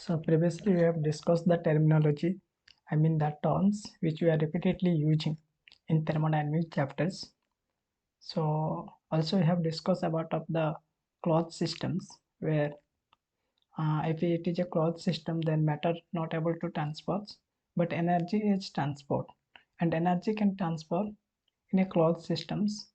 So previously we have discussed the terminology, I mean the terms which we are repeatedly using in thermodynamics chapters. So also we have discussed about of the closed systems where if it is a closed system then matter not able to transport but energy is transport, and energy can transfer in a closed systems.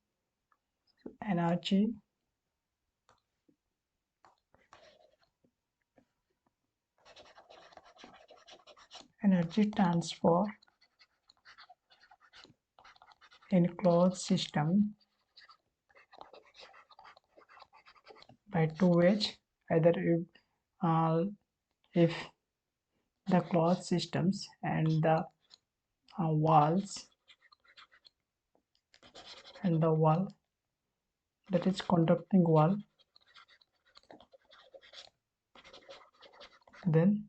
Energy transfer in closed system by two ways, either if the closed systems and the walls and the wall, that is conducting wall, then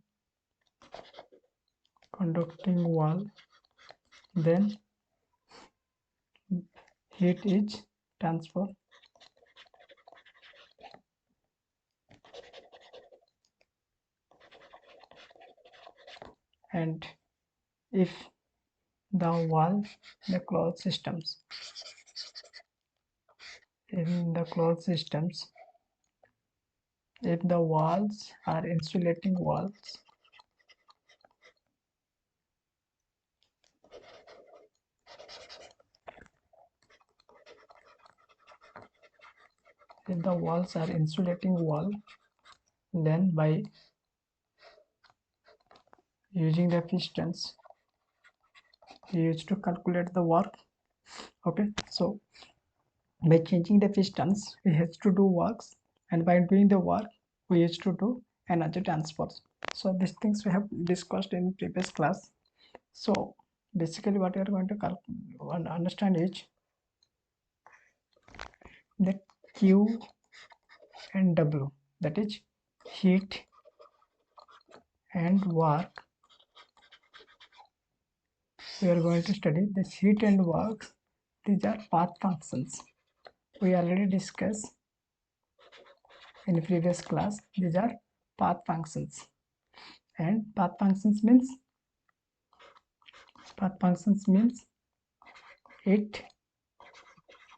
conducting wall, then heat is transferred, and if the wall, the closed systems, in the closed systems, if the walls are insulating walls, if the walls are insulating wall, then by using the pistons we used to calculate the work. Okay, so by changing the pistons we have to do works, and by doing the work we used to do energy transfers. So these things we have discussed in previous class. So basically what we are going to understand is that Q and W, that is heat and work. We are going to study this heat and work. These are path functions. We already discussed in previous class. These are path functions, and path functions means it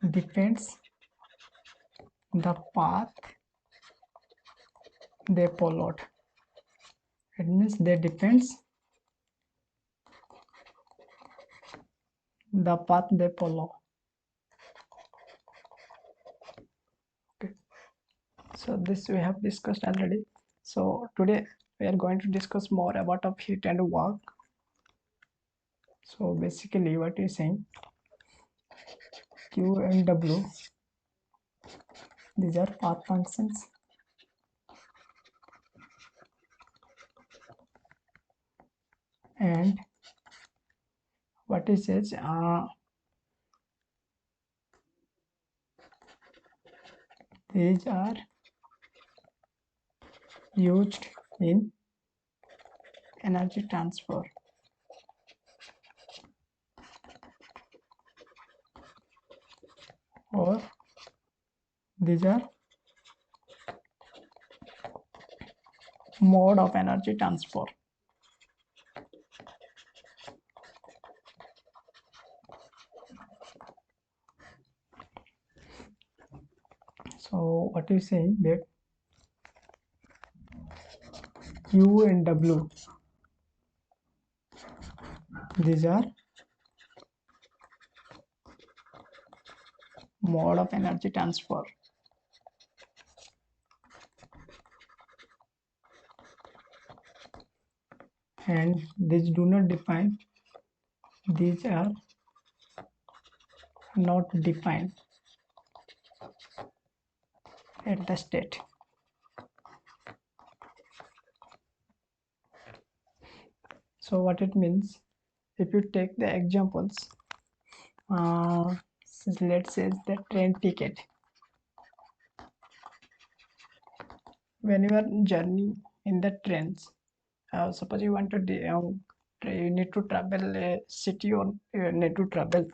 depends the path they followed. It means they depends the path they follow. Okay, so this we have discussed already. So today we are going to discuss more about of heat and work. So basically what is saying, Q and W, these are path functions, and what it says, these are used in energy transfer, or these are mode of energy transfer. So what is saying that Q and W, these are mode of energy transfer, and these do not define, these are not defined at the state. So what it means, if you take the examples, let's say the train ticket. When you are journeying in the trains, suppose you want to you need to travel a city, or you need to travel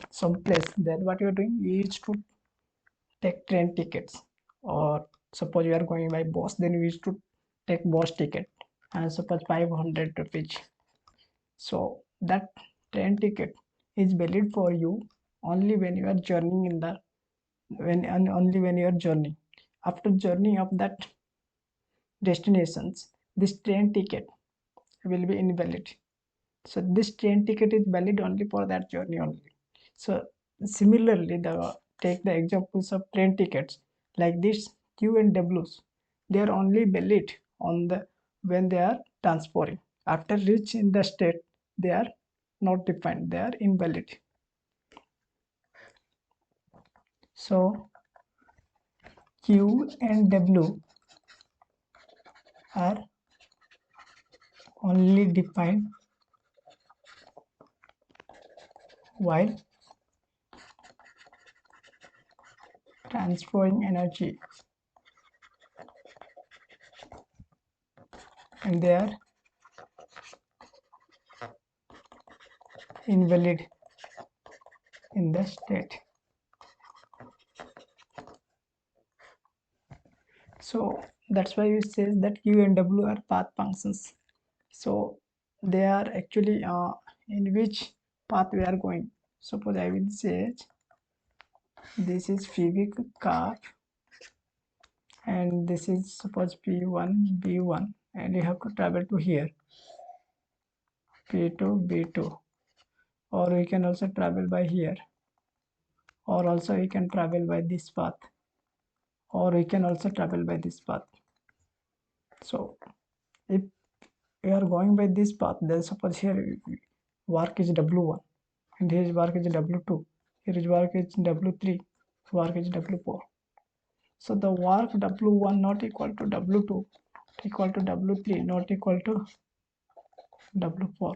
some place, then what you are doing, you used to take train tickets, or suppose you are going by bus, then you used to take bus ticket. suppose 500 rupees. So that train ticket is valid for you only when you are journeying in the only when you are journeying. After journey of that destinations, this train ticket will be invalid. So this train ticket is valid only for that journey only. So similarly, take the examples of train tickets like this Q and W's. They are only valid on the when they are transferring. After reaching the state, they are not defined. They are invalid. So Q and W are only defined while transferring energy, and they are invalid in the state. So that's why it says that Q and W are path functions. So they are actually in which path we are going. Suppose I will say this is cubic car, and this is suppose P1 B1, and you have to travel to here P2 B2, or we can also travel by here, or also we can travel by this path, or we can also travel by this path. So if we are going by this path, then suppose here work is W1 and here work is W2, here is work is W3, work is W4. So the work W1 not equal to W2, equal to W3, not equal to W4,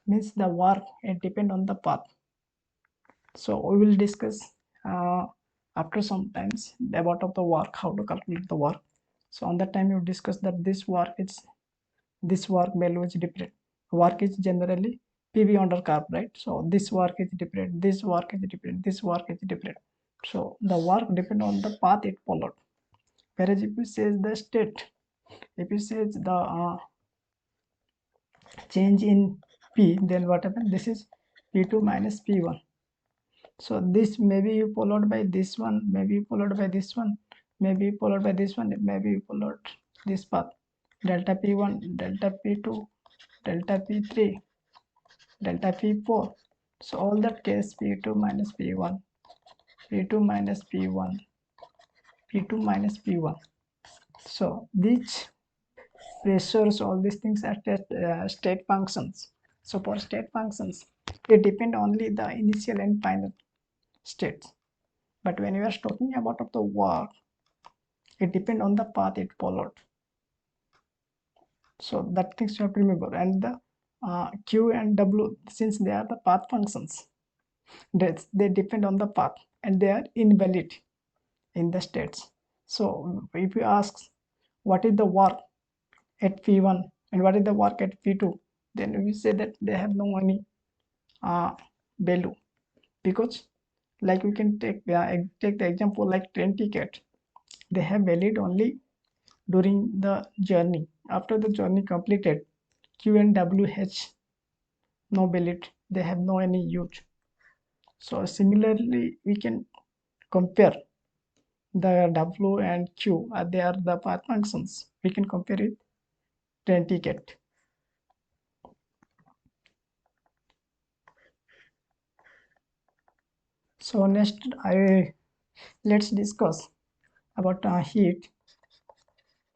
means the work it depend on the path. So we will discuss after some times about of the work, how to calculate the work. So on that time you discuss that this work value is different. Work is generally PV under curve, right? So this work is different, this work is different, this work is different. So the work depend on the path it followed. Whereas if you say the state, if you say the change in P, then what happens? This is P2 minus P1. So this may be followed by this one, maybe followed by this one, maybe followed by this one, maybe followed this path. Delta P1, delta P2, delta P3, delta P4. So all that case P2 minus P1, P2 minus P1, P2 minus P1. So these pressures, all these things are state functions. So for state functions, they depend only the initial and final states. But when we are talking about of the work, it depends on the path it followed. So that things you have to remember. And the Q and W, since they are the path functions, they depend on the path and they are invalid in the states. So if you ask what is the work at P1 and what is the work at P2, then we say that they have no any value, because like we can take the example like train ticket, they have valid only during the journey. After the journey completed, Q and WH no valid, they have no any use. So similarly we can compare the W and Q, they are the path functions. We can compare it train ticket. So next let's discuss about heat.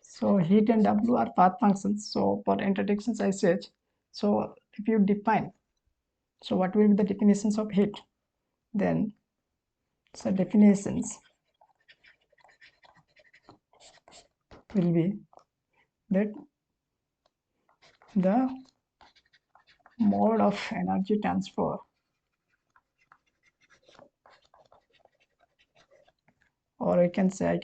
So heat and W are path functions. So for introductions I said, so if you define, so what will be the definitions of heat? Then so definitions will be that the mode of energy transfer, or I can say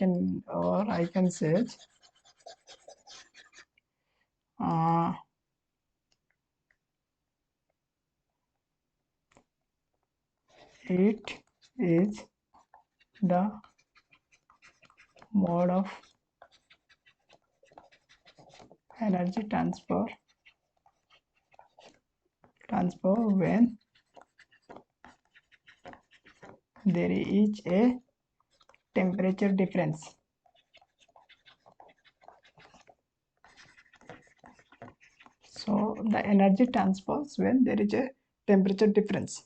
uh, it is the mode of energy transfer when there is a temperature difference. So the energy transfers when there is a temperature difference.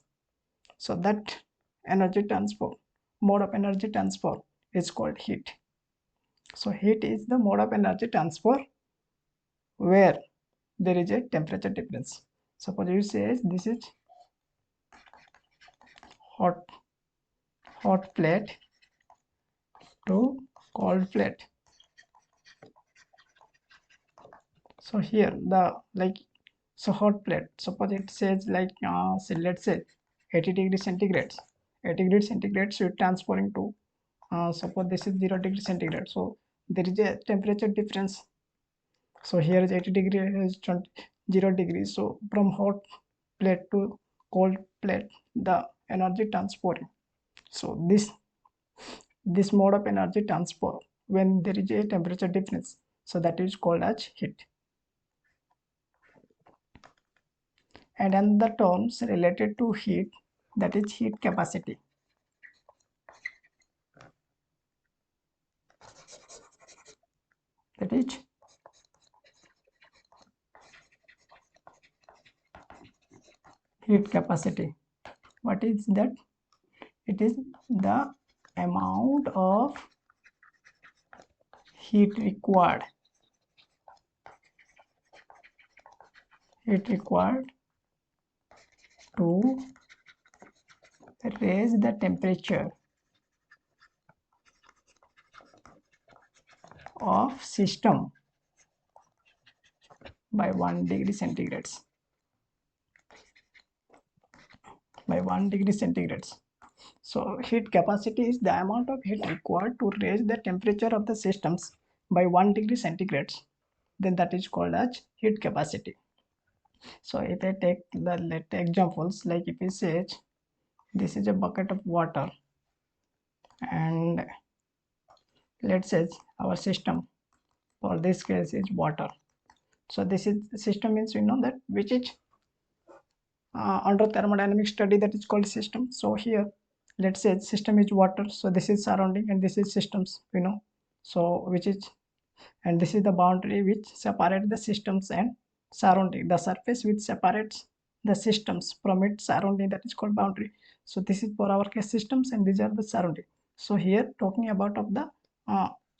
So that energy transfer, mode of energy transfer is called heat. So heat is the mode of energy transfer where there is a temperature difference. Suppose you say this is hot plate to cold plate. So here the hot plate, suppose it says let's say 80 degrees centigrade. 80 degrees centigrade so it transferring to suppose this is 0 degree centigrade, so there is a temperature difference. So here is 80 degree is 0 degrees, so from hot plate to cold plate the energy transferring. So this mode of energy transfer when there is a temperature difference, so that is called as heat. And then the terms related to heat, that is heat capacity. That is heat capacity. What is that? It is the amount of heat required to raise the temperature of system by 1 degree centigrade. By 1 degree centigrade. So heat capacity is the amount of heat required to raise the temperature of the systems by 1 degree centigrade. Then that is called as heat capacity. So if I take the examples, like if we say this is a bucket of water and let's say our system for this case is water. So this is system means we know that which is under thermodynamic study that is called system. So here let's say system is water, so this is surrounding and this is systems, you know, so which is, and this is the boundary which separates the systems and surrounding, the surface which separates the systems from its surrounding, that is called boundary. So this is for our case systems and these are the surrounding. So here talking about of the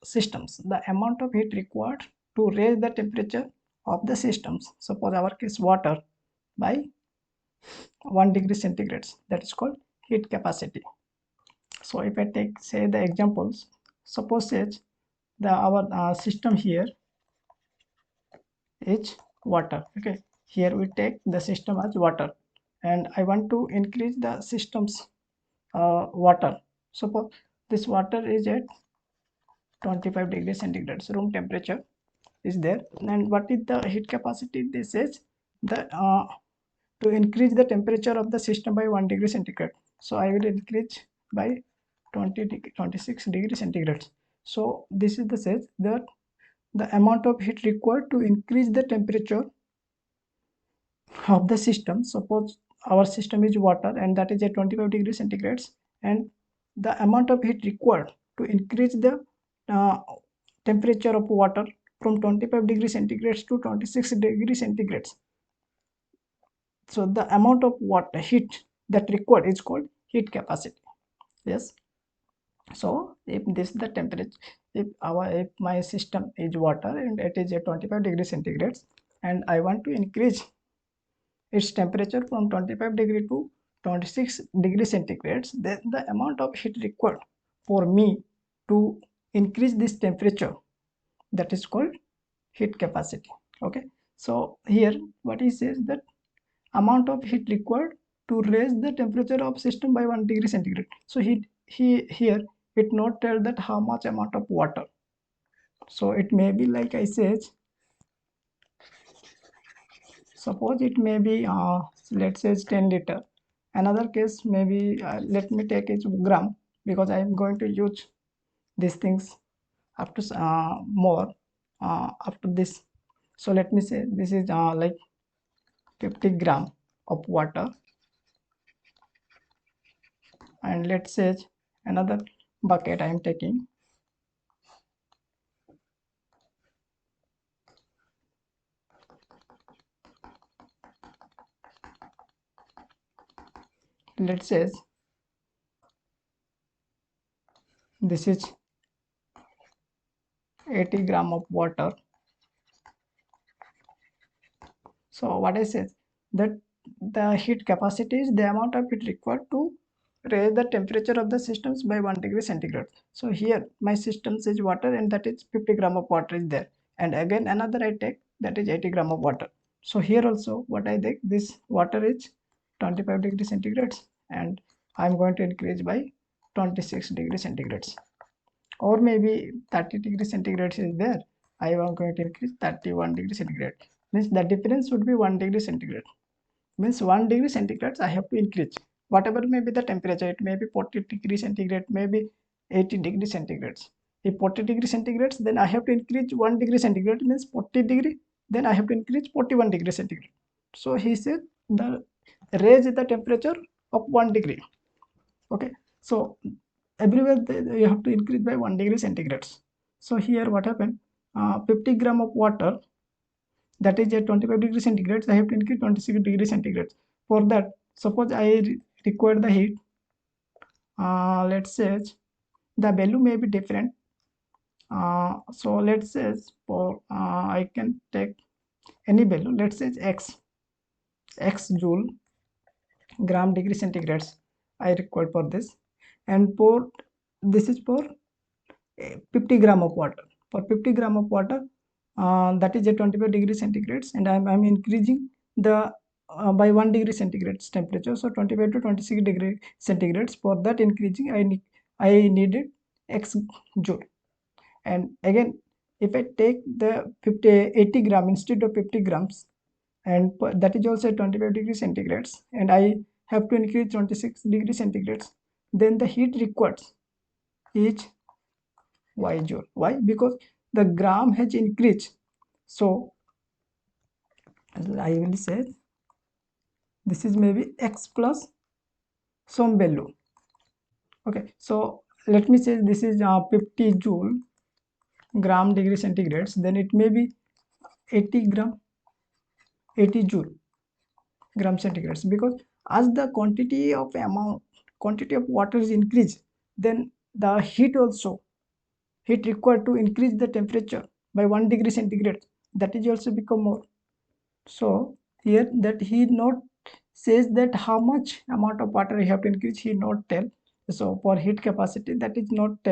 systems, the amount of heat required to raise the temperature of the systems, suppose our case water, by 1 degree centigrade, that is called heat capacity. So if I take say the examples, suppose the our system here is water. Okay, here we take the system as water and I want to increase the system's water. Suppose this water is at 25 degrees centigrade, room temperature is there, and what is the heat capacity? This is the to increase the temperature of the system by 1 degree centigrade, so I will increase by 26 degrees centigrade. So this is the says that the amount of heat required to increase the temperature of the system. Suppose our system is water and that is at 25 degrees centigrade, and the amount of heat required to increase the uh, temperature of water from 25 degrees centigrade to 26 degrees centigrade. So the amount of water heat that required is called heat capacity. Yes. So if this is the temperature, if my system is water and it is at 25 degrees centigrade and I want to increase its temperature from 25 degree to 26 degree centigrade, then the amount of heat required for me to increase this temperature, that is called heat capacity. Okay, so here what he says that amount of heat required to raise the temperature of system by 1 degree centigrade. So he here it not tell that how much amount of water. So it may be like I said, suppose it may be let's say 10 liter. Another case maybe let me take it gram, because I am going to use these things after more after this. So let me say this is like 50 gram of water, and let's say another bucket I am taking. Let's say this is 80 gram of water. So what I said, that the heat capacity is the amount of heat required to raise the temperature of the systems by 1 degree centigrade. So here my system says water, and that is 50 gram of water is there, and again another I take, that is 80 gram of water. So here also what I take, this water is 25 degree centigrades, and I'm going to increase by 26 degree centigrades, or maybe 30 degree centigrade is there, I am going to increase 31 degree centigrade. Means the difference would be 1 degree centigrade. Means 1 degree centigrade I have to increase, whatever may be the temperature, it may be 40 degree centigrade, maybe 80 degree centigrades. If 40 degree centigrades, then I have to increase 1 degree centigrade, means 40 degree, then I have to increase 41 degree centigrade. So he said the raise the temperature of 1 degree. Okay, so everywhere you have to increase by 1 degree centigrades. So here what happened, 50 gram of water, that is at 25 degree centigrades, I have to increase 26 degree centigrades. For that, suppose I require the heat, let's say the value may be different. So let's say for I can take any value, let's say x joule gram degree centigrades I require for this, and for this is for 50 gram of water. For 50 gram of water, that is at 25 degree centigrades, and I'm increasing the by 1 degree centigrades temperature, so 25 to 26 degree centigrades. For that increasing, I needed x joule. And again, if I take the 80 gram instead of 50 grams, and that is also 25 degree centigrades, and I have to increase 26 degree centigrades, then the heat required is y joule. Why? Because the gram has increased. So I will say this is maybe x plus some value. Okay, so let me say this is 50 joule gram degree centigrades, then it may be 80 gram 80 joule gram centigrades, because as the quantity of water is increased, then the heat required to increase the temperature by 1 degree centigrade, that is also become more. So here that he not says that how much amount of water you have to increase, he not tell. So for heat capacity, that is not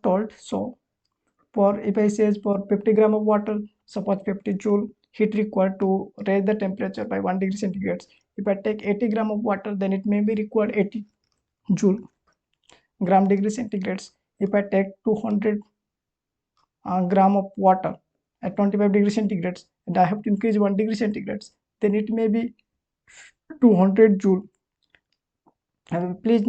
told. So for if I says for 50 gram of water, suppose 50 joule heat required to raise the temperature by 1 degree centigrade. If I take 80 gram of water, then it may be required 80 joule gram degree centigrades. If I take 200 gram of water at 25 degree centigrades, and I have to increase 1 degree centigrades, then it may be 200 joule. Please,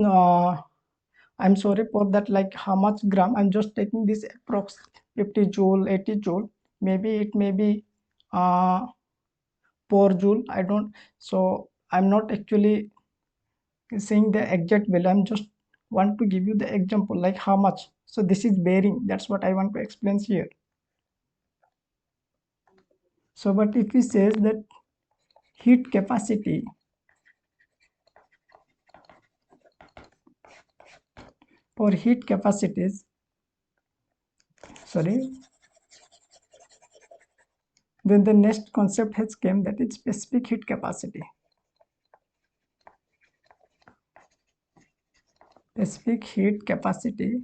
I'm sorry for that, like how much gram, I'm just taking this approx 50 joule 80 joule, maybe it may be uh 4 joule, I don't. So I'm not actually saying the exact value, I'm just want to give you the example like how much. So this is bearing, that's what I want to explain here. So but if we says that heat capacity, for heat capacities, sorry, then the next concept has came, that is specific heat capacity. Specific heat capacity,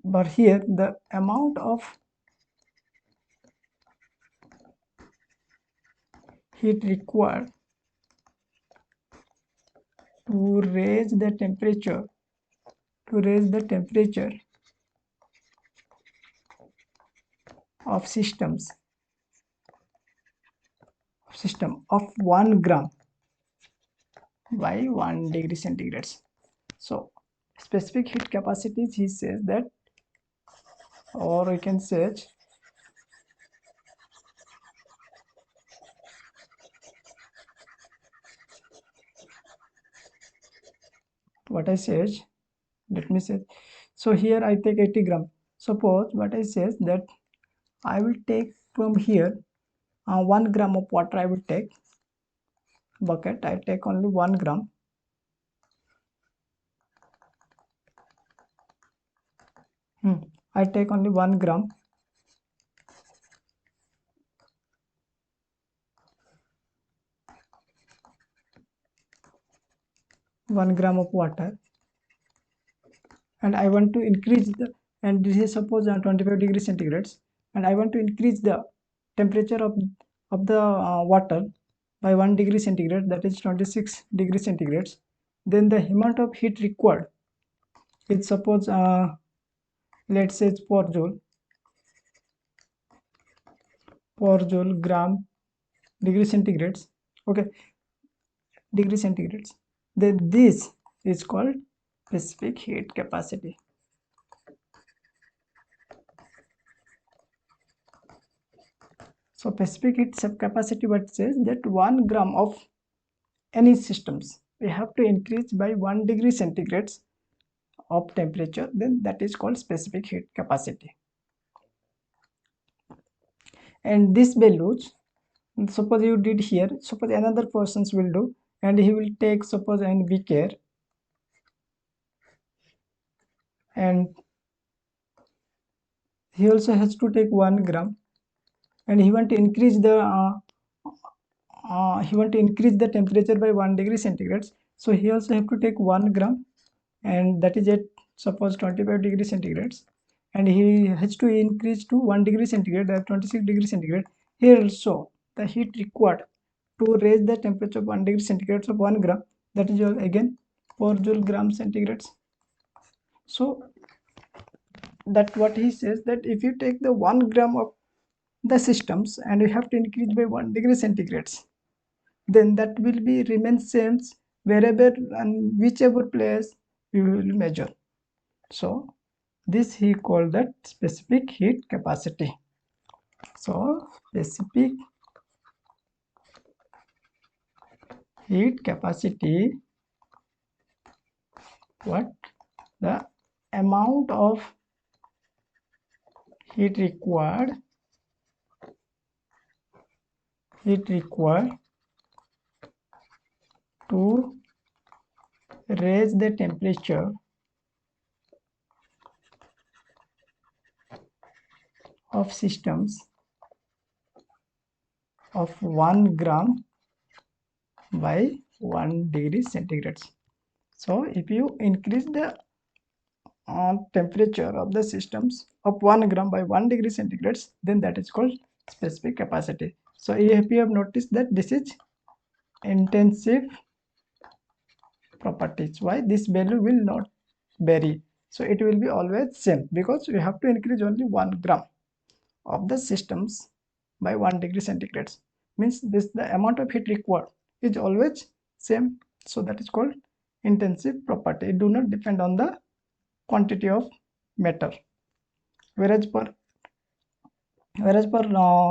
but here the amount of heat required to raise the temperature of system of 1 gram by 1 degree centigrades. So specific heat capacities, he says that or we can search what I search. Let me say, so here I take 80 gram. Suppose what I says that I will take from here 1 gram of water. I will take bucket. I take only 1 gram. I take only 1 gram. 1 gram of water, and I want to increase the, and this is suppose 25 degrees centigrades, and I want to increase the temperature of the water by 1 degree centigrade, that is 26 degrees centigrades. Then the amount of heat required is suppose let's say it's per joule gram degree centigrades. Okay, degree centigrades. Then this is called specific heat capacity. So specific heat capacity what says that 1 gram of any systems we have to increase by 1 degree centigrades of temperature, then that is called specific heat capacity. And this values, suppose you did here, suppose another persons will do, and he will take suppose an beaker, and he also has to take 1 gram, and he want to increase the temperature by 1 degree centigrades. So he also have to take 1 gram, and that is at suppose 25 degree centigrades, and he has to increase to 1 degree centigrade at 26 degree centigrade. Here also the heat required to raise the temperature of 1 degree centigrade of 1 gram, that is again per joule gram centigrades. So that what he says, that if you take the 1 gram of the systems and you have to increase by 1 degree centigrades, then that will be remain same wherever and whichever place you will measure. So this he called that specific heat capacity. So specific heat capacity, what the amount of heat required to raise the temperature of systems of 1 gram by 1 degree centigrade. So if you increase the temperature of the systems of 1 gram by 1 degree centigrade, then that is called specific capacity. So if you have noticed that this is intensive properties, why this value will not vary, so it will be always same, because we have to increase only 1 gram of the systems by 1 degree centigrade, means this the amount of heat required is always same. So that is called intensive property. It do not depend on the quantity of matter, whereas for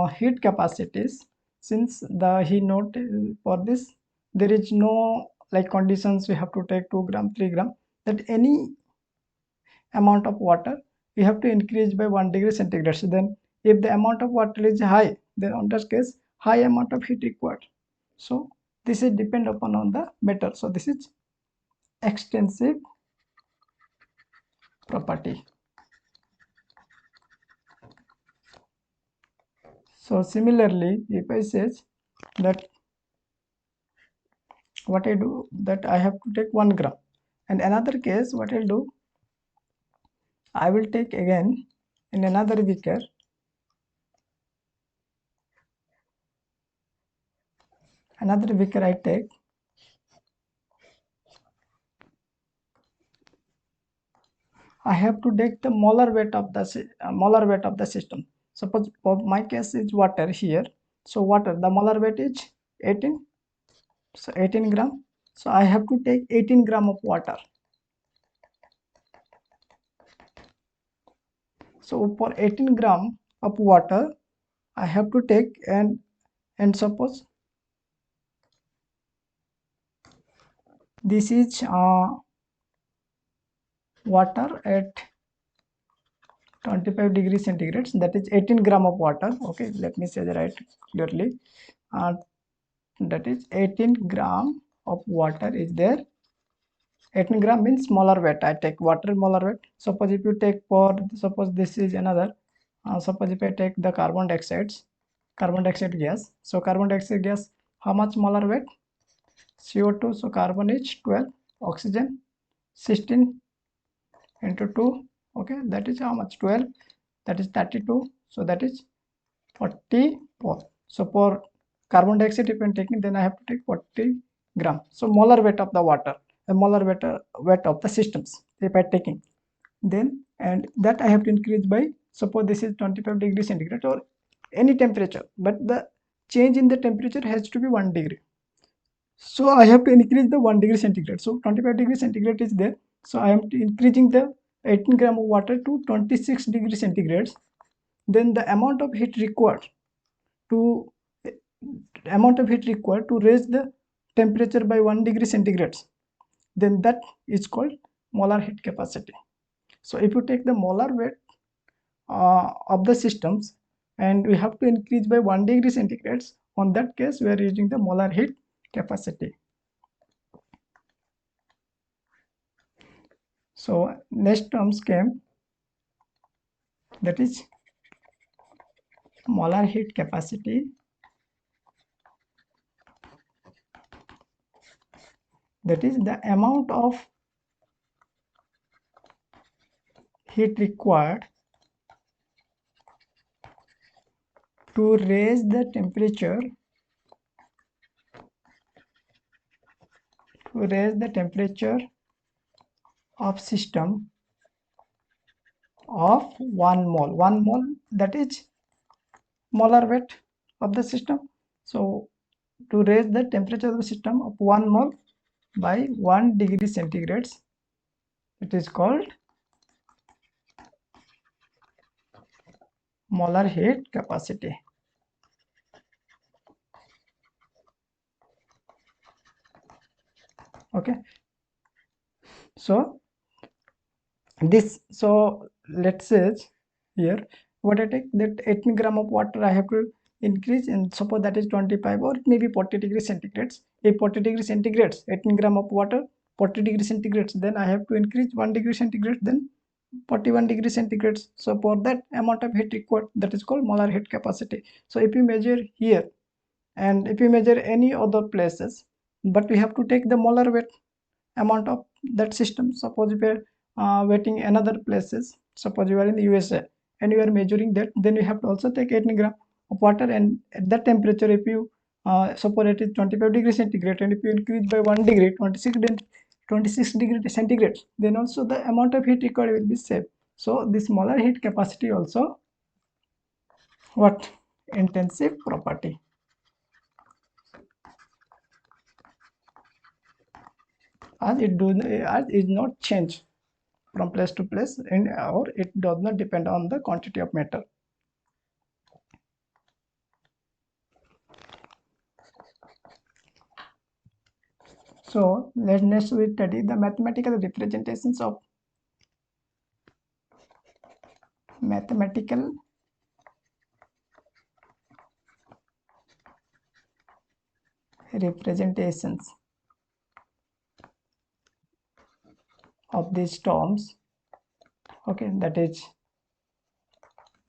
heat capacities, since the he note for this there is no like conditions we have to take 2 gram 3 gram, that any amount of water we have to increase by 1 degree centigrade. So then if the amount of water is high, then on that case high amount of heat required. So this is depend upon on the matter. So this is extensive property. So similarly, if I says that what I do, that I have to take 1 gram, and another case what I'll do, I will take again in another beaker, I take, I have to take the molar weight of the system. Suppose for my case is water here, so water the molar weight is 18, so 18 gram. So I have to take 18 gram of water. So for 18 gram of water I have to take, and suppose this is water at 25 degrees centigrade, that is 18 gram of water. Okay, let me say the right clearly. That is 18 gram of water is there. 18 gram means molar weight. I take water molar weight. Suppose if you take, for suppose this is another, suppose if I take the carbon dioxide gas. So carbon dioxide gas, how much molar weight? CO2. So carbon is 12, oxygen 16 into 2. Okay, that is how much? 12, that is 32. So that is 44. So for carbon dioxide if I am taking, then I have to take 40 gram. So molar weight of the water, the molar weight of the systems if I taking, then, and that I have to increase by, suppose this is 25 degrees centigrade or any temperature, but the change in the temperature has to be 1 degree. So I have to increase the 1 degree centigrade. So 25 degree centigrade is there. So I am increasing the 18 gram of water to 26 degree centigrade. Then the amount of heat required to raise the temperature by 1 degree centigrade, then that is called molar heat capacity. So if you take the molar weight of the systems and we have to increase by 1 degree centigrade, on that case we are using the molar heat capacity. So next terms came, that is molar heat capacity, that is the amount of heat required to raise the temperature of system of 1 mole. 1 mole, that is molar weight of the system. So to raise the temperature of the system of 1 mole by 1 degree centigrade, it is called molar heat capacity. Okay, so this, so let's say here what I take, that 18 gram of water I have to increase, and suppose that is 25 or maybe 40 degrees centigrade. If 40 degrees centigrade, 18 gram of water, 40 degrees centigrade, then I have to increase 1 degree centigrade, then 41 degrees centigrade. So for that amount of heat required, that is called molar heat capacity. So if you measure here and if you measure any other places, but we have to take the molar weight amount of that system. Suppose if you are waiting another places, suppose you are in the USA and you are measuring that, then you have to also take 18 gram of water, and at that temperature if you suppose it is 25 degrees centigrade, and if you increase by 1 degree, 26 degree centigrade, then also the amount of heat required will be same. So this molar heat capacity also what? Intensive property, as it not change from place to place, and or it does not depend on the quantity of matter. So next we study the mathematical representations of these terms. Okay, that is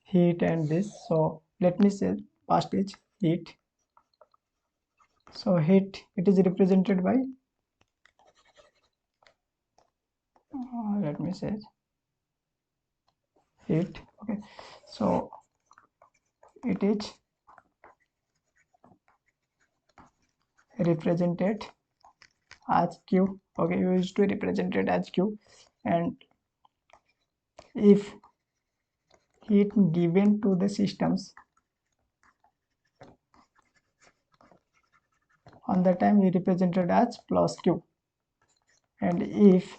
heat and this. So let me say first is heat. So heat, it is represented by let me say heat. Okay, so it is represented as Q. Okay, you used to represent it as Q, and if heat given to the systems, on the time we represented as plus Q, and if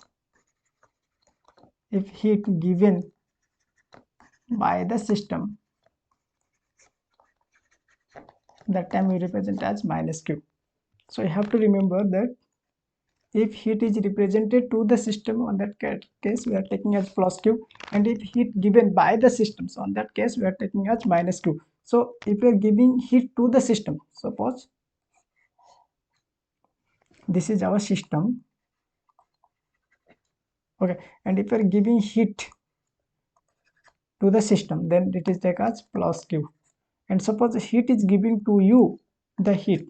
heat given by the system, that time we represent as minus q. So you have to remember that if heat is represented to the system, on that case we are taking as plus q, and if heat given by the systems, on that case we are taking as minus q. So if we are giving heat to the system, suppose this is our system, okay, and if we are giving heat to the system, then it is taken as plus q. And suppose heat is giving to you the heat,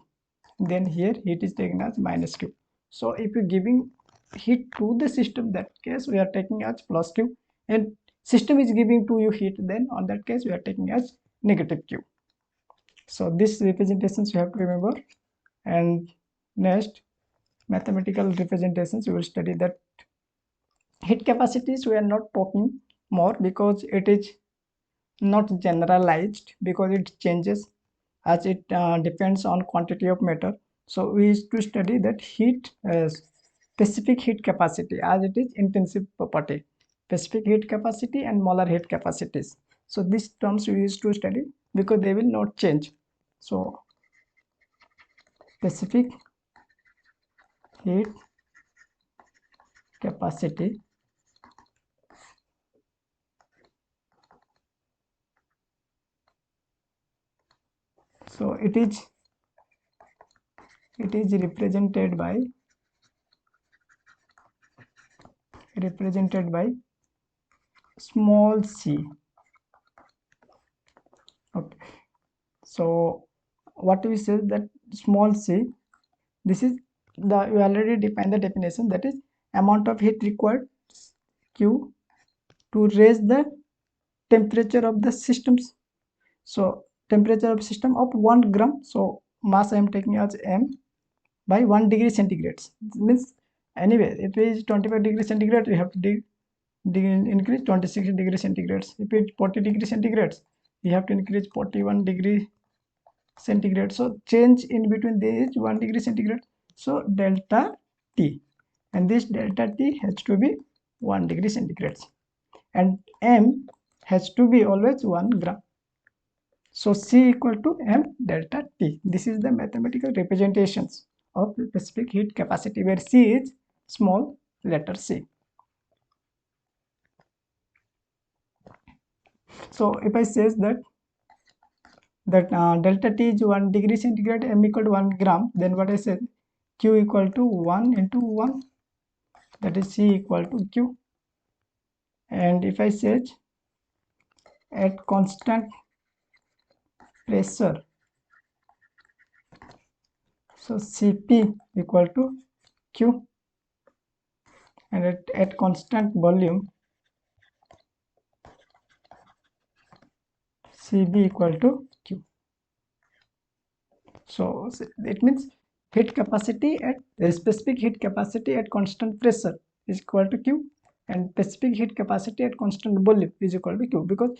then here heat is taken as minus q. So if you're giving heat to the system, that case we are taking as plus q, and system is giving to you heat, then on that case we are taking as negative q. So this representations you have to remember. And next, mathematical representations, we will study that. Heat capacities we are not talking more because it is not generalized, because it changes as it depends on quantity of matter. So we used to study that heat specific heat capacity, as it is intensive property, specific heat capacity and molar heat capacities. So these terms we used to study because they will not change. So specific heat capacity, so it is represented by small c. Okay, so what we say that small c, this is the, we already defined the definition, that is amount of heat required q to raise the temperature of the systems. So temperature of system of 1 gram, so mass I am taking as m by 1 degree centigrade. It means anyway if it is 25 degree centigrade, we have to increase 26 degree centigrade. If it is 40 degree centigrade, we have to increase 41 degree centigrade. So change in between this 1 degree centigrade, so delta t, and this delta t has to be 1 degree centigrade, and m has to be always 1 gram. So c equal to m delta t. This is the mathematical representations of specific heat capacity, where c is small letter c. So if I says that delta t is 1 degree centigrade, m equal to 1 gram, then what I said, q equal to 1 into 1, that is c equal to q. And if I say at constant pressure, so cp equal to q, and at constant volume, cb equal to q. So it means heat capacity at specific heat capacity at constant pressure is equal to q, and specific heat capacity at constant volume is equal to q, because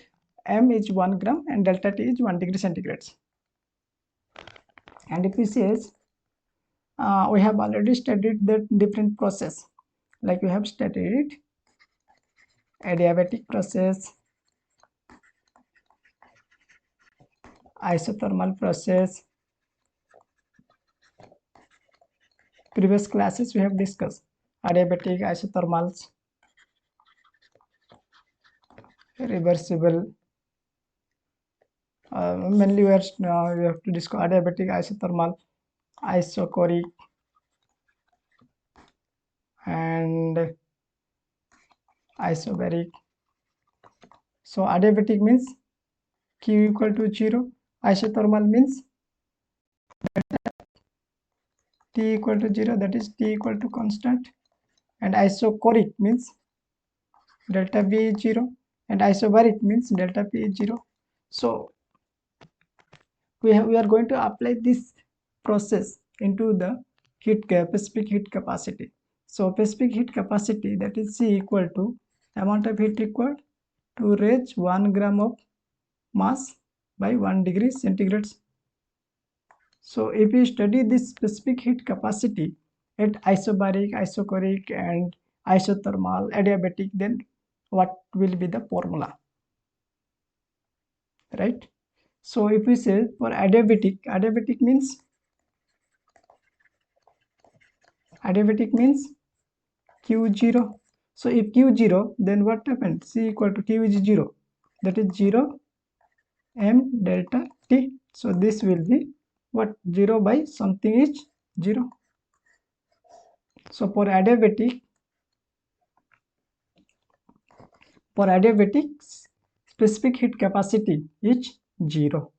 m is 1 gram and delta t is 1 degree centigrade. And if we say we have already studied the different process, like we have studied adiabatic process, isothermal process. Previous classes we have discussed adiabatic, isothermals, reversible. Mainly we have to discuss adiabatic, isothermal, isochoric, and isobaric. So adiabatic means q equal to 0, isothermal means t equal to 0, that is t equal to constant, and isochoric means delta v is 0, and isobaric means delta p is 0. So we are going to apply this process into the specific heat capacity. So specific heat capacity, that is c equal to amount of heat required to raise 1 gram of mass by 1 degree centigrade. So if we study this specific heat capacity at isobaric, isochoric, and isothermal, adiabatic, then what will be the formula? right? So if we say for adiabatic means Q0. So if Q0, then what happened? C equal to Q is 0. That is 0 m delta T. So this will be what? 0 by something is 0. So for adiabatic specific heat capacity is 0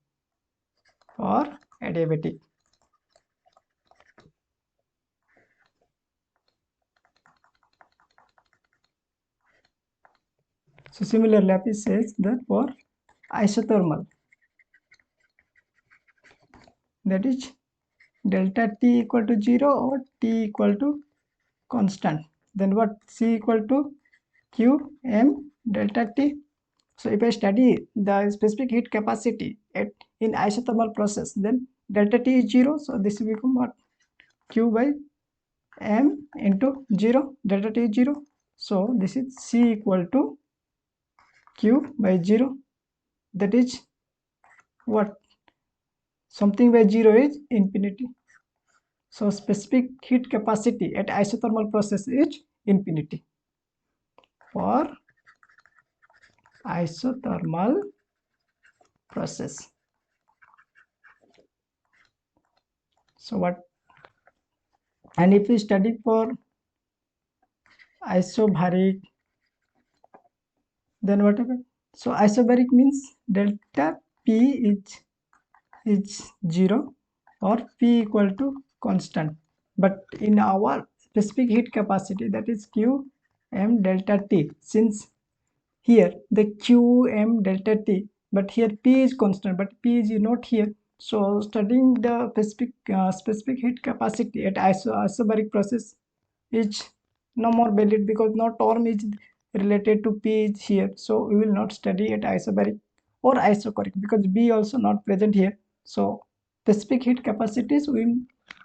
for adiabatic. So similarly, Lapis says that for isothermal, that is delta T equal to 0 or T equal to constant. Then what? C equal to Q m delta T. So if I study the specific heat capacity in isothermal process, then delta T is 0. So this will become what? Q by m into 0. Delta T is 0. So this is C equal to Q by 0. That is what? Something by 0 is infinity. So specific heat capacity at isothermal process is infinity. For isothermal process. So what? And if we study for isobaric, then what happens? So isobaric means delta P is 0 or P equal to constant. But in our specific heat capacity, that is Q m delta T, since here the Q m delta T, but here P is constant, but P is not here. So studying the specific heat capacity at isobaric process is no more valid because no term is related to P is here. So we will not study at isobaric or isochoric because B also not present here. So specific heat capacities we will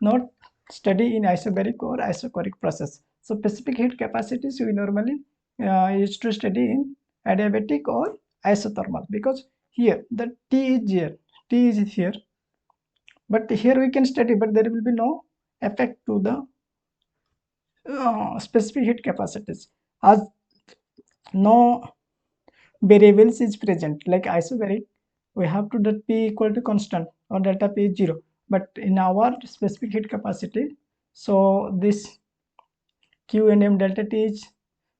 not study in isobaric or isochoric process. So specific heat capacities we normally used to study in adiabatic or isothermal because here the T is here, but here we can study, but there will be no effect to the specific heat capacities as no variables is present. Like isobaric, we have to that P equal to constant or delta P is 0, but in our specific heat capacity, so this Q and M delta T is,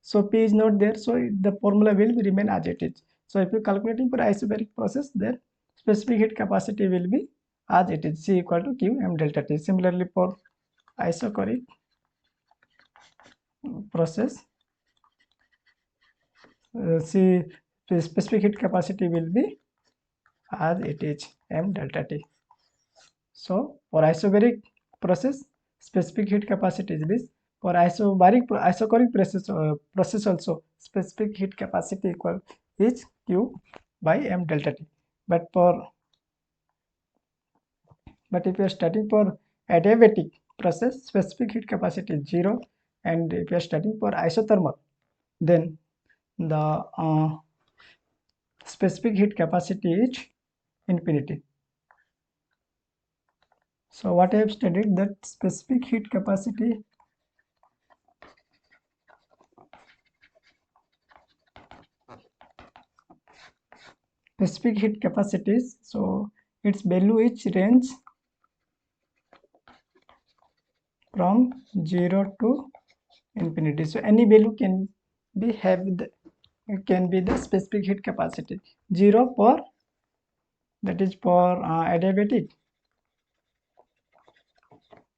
so P is not there, so the formula will remain as it is. So if you calculating for isobaric process, then specific heat capacity will be as it is, C equal to Q M delta T. Similarly for isochoric process, C the specific heat capacity will be as it is m delta T. So for isobaric process, specific heat capacity is this. For isochoric process also specific heat capacity equal is Q by m delta T. But if you are studying for adiabatic process, specific heat capacity is 0, and if you are studying for isothermal, then the specific heat capacity is infinity. So what I have studied, that specific heat capacity capacities, so its value is range from 0 to infinity. So any value can be the specific heat capacity. 0 for, that is for adiabatic,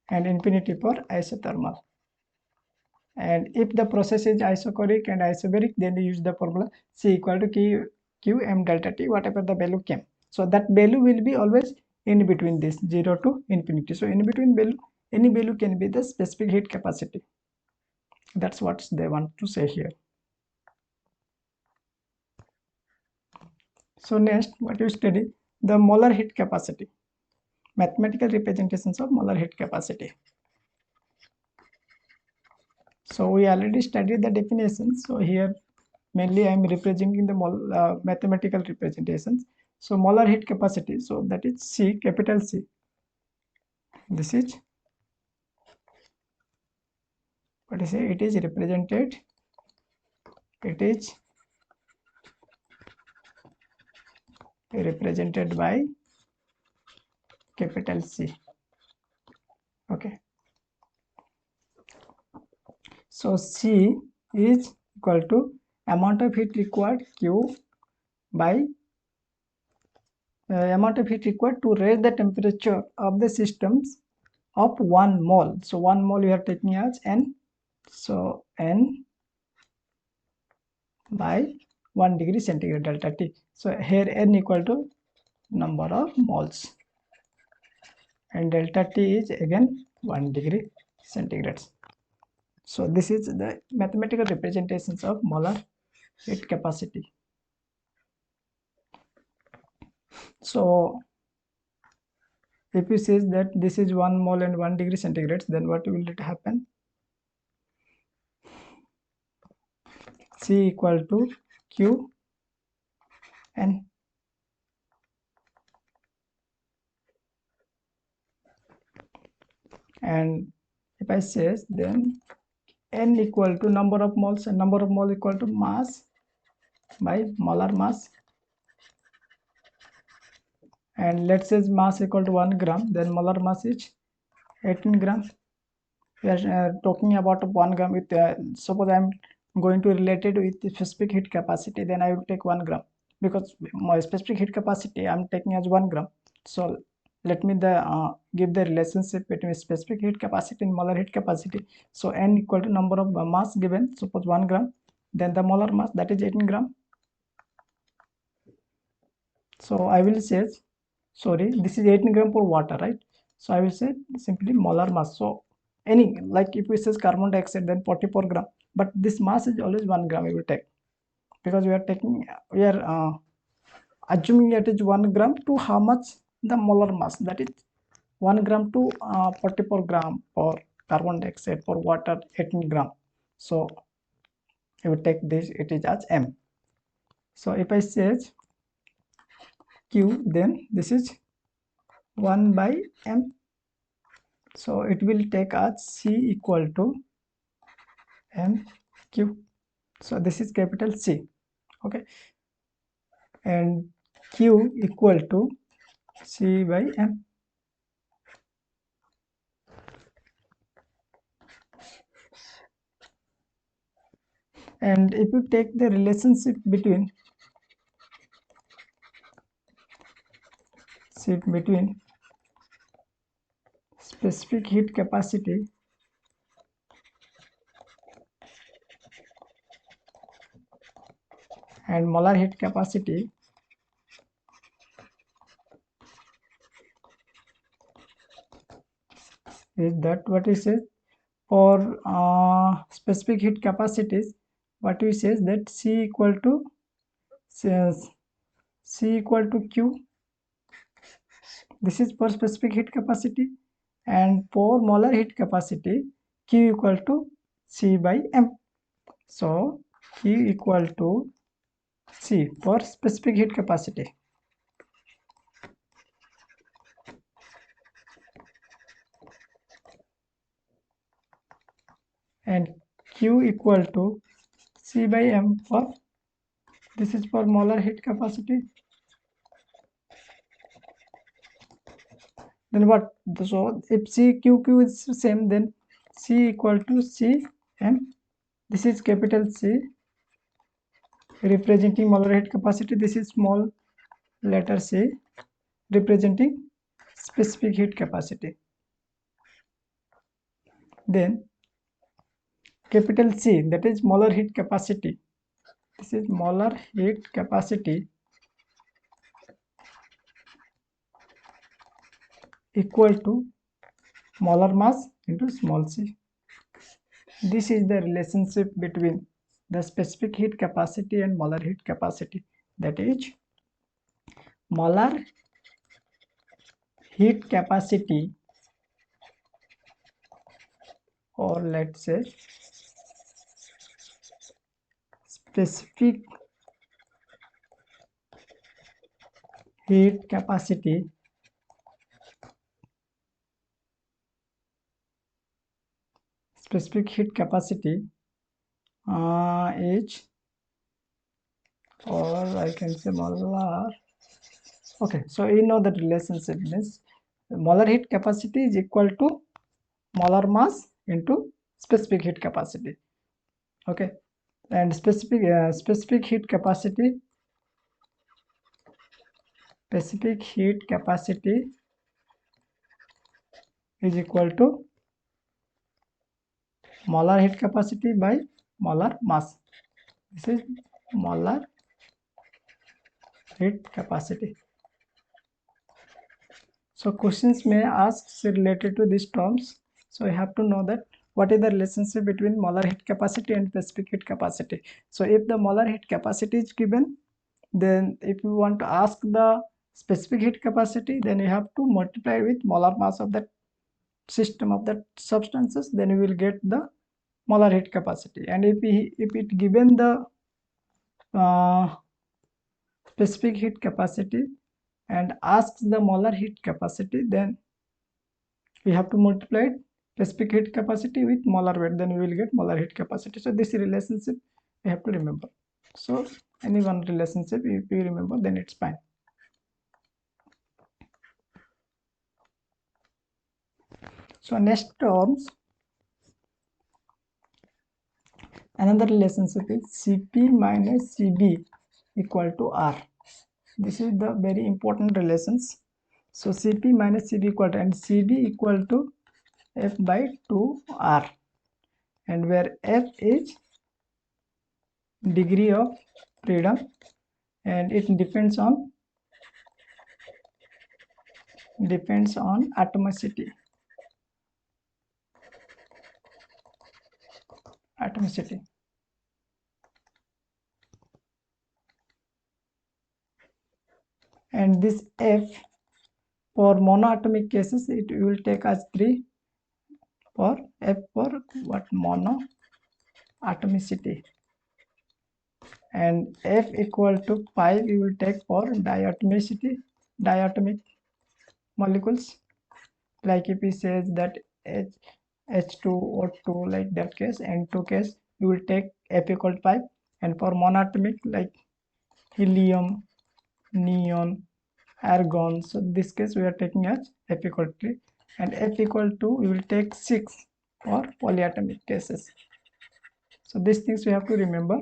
and infinity for isothermal. And if the process is isochoric and isobaric, then you use the formula C equal to Q m delta T, whatever the value came. So that value will be always in between this 0 to infinity. So in between value, any value can be the specific heat capacity. That's what they want to say here. So next, what you study, the molar heat capacity, mathematical representations of molar heat capacity. So we already studied the definitions. So here mainly I am representing the mathematical representations. So molar heat capacity, so that is C, capital C. This is what is it? It is represented. It is represented by capital C. Okay. So C is equal to amount of heat required Q by amount of heat required to raise the temperature of the systems of 1 mole. So 1 mole we are taking as N. So N by 1 degree centigrade delta T. So here N equal to number of moles and delta T is again 1 degree centigrade. So this is the mathematical representations of molar heat capacity. So if you say that this is 1 mole and 1 degree centigrade, then what will it happen? C equal to Q N. And if I say then N equal to number of moles and number of mole equal to mass by molar mass, and let's say mass equal to 1 gram, then molar mass is 18 gram. We are talking about 1 gram with suppose I am going to relate it with the specific heat capacity, then I will take 1 gram because my specific heat capacity I am taking as 1 gram. So let me give the relationship between specific heat capacity and molar heat capacity. So N equal to number of mass given, suppose 1 gram, then the molar mass, that is 18 gram. So I will say, sorry, this is 18 gram for water, right? So I will say simply molar mass. So any, like if we say carbon dioxide, then 44 gram, but this mass is always 1 gram we will take, because we are assuming it is 1 gram to how much the molar mass, that is 1 gram to 44 gram for carbon dioxide, for water 18 gram. So I will take this, it is as M. So if I say Q, then this is 1 by M. So it will take as C equal to M Q. So this is capital C. Okay. And Q equal to C by M. And if you take the relationship between specific heat capacity and molar heat capacity, is that what we say for specific heat capacities, what we say is that C equal to Q. This is for specific heat capacity, and for molar heat capacity Q equal to C by M. So Q equal to C for specific heat capacity, and Q equal to C by M for, this is for molar heat capacity. Then what? So if Q is same, then C equal to C M. This is capital C representing molar heat capacity. This is small letter C representing specific heat capacity. Then capital C, that is molar heat capacity. This is molar heat capacity equal to molar mass into small c. This is the relationship between the specific heat capacity and molar heat capacity. That is molar heat capacity, or let's say specific heat capacity is, or I can say molar. Okay, so you know that relationship means molar heat capacity is equal to molar mass into specific heat capacity. Okay, and specific heat capacity is equal to molar heat capacity by molar mass. This is molar heat capacity. So questions may ask related to these terms. So you have to know that what is the relationship between molar heat capacity and specific heat capacity. So if the molar heat capacity is given, then if you want to ask the specific heat capacity, then you have to multiply with molar mass of that system of that substances, then you will get the molar heat capacity. And if it given the specific heat capacity and asks the molar heat capacity, then we have to multiply specific heat capacity with molar weight, then we will get molar heat capacity. So this relationship we have to remember. So any one relationship if you remember, then it's fine. So next terms, another relationship is Cp minus Cv equal to R. This is the very important relations. So Cp minus Cv equal to, and Cv equal to F by 2R, and where F is degree of freedom and it depends on atomicity. And this F for monoatomic cases it will take as 3, for F for what monoatomicity, and F equal to 5 you will take for diatomic molecules. Like if he says that H2O2, like that case, N2 case, you will take F equal to 5. And for monatomic like helium, neon, argon, so this case we are taking as F equal to 3, and F equal to we will take 6 for polyatomic cases. So these things we have to remember.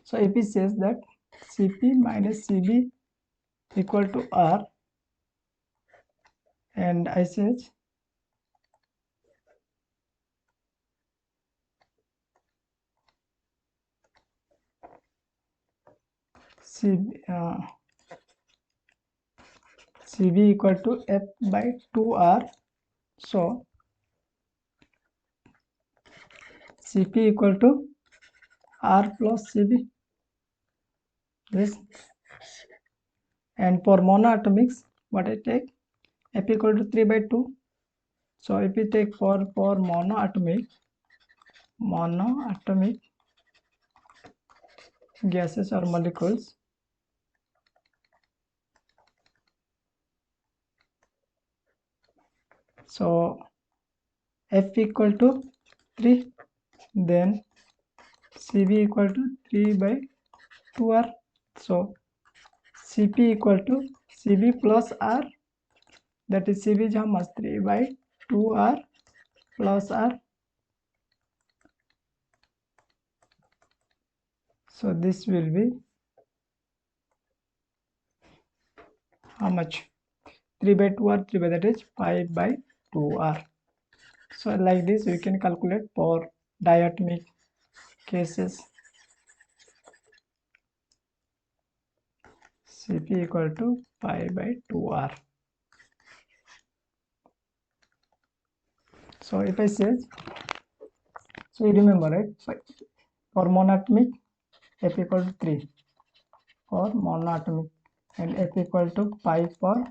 So if he says that Cp minus Cv equal to R, and I says Cv equal to F by 2R, so Cp equal to R plus Cv. Yes. And for monoatomics, what I take, F equal to 3 by 2. So if we take for monoatomic gases or molecules, so F equal to 3, then Cv equal to 3 by 2R. So Cp equal to Cv plus R, that is Cv is how much, 3 by 2R plus R. So this will be how much, 3 by 2R, 3 by, that is 5 by 2R. So like this we can calculate for diatomic cases. Cp equal to 5 by 2R. So if I say, so you remember, right? For monatomic, F equal to 3 for monoatomic, and F equal to 5 for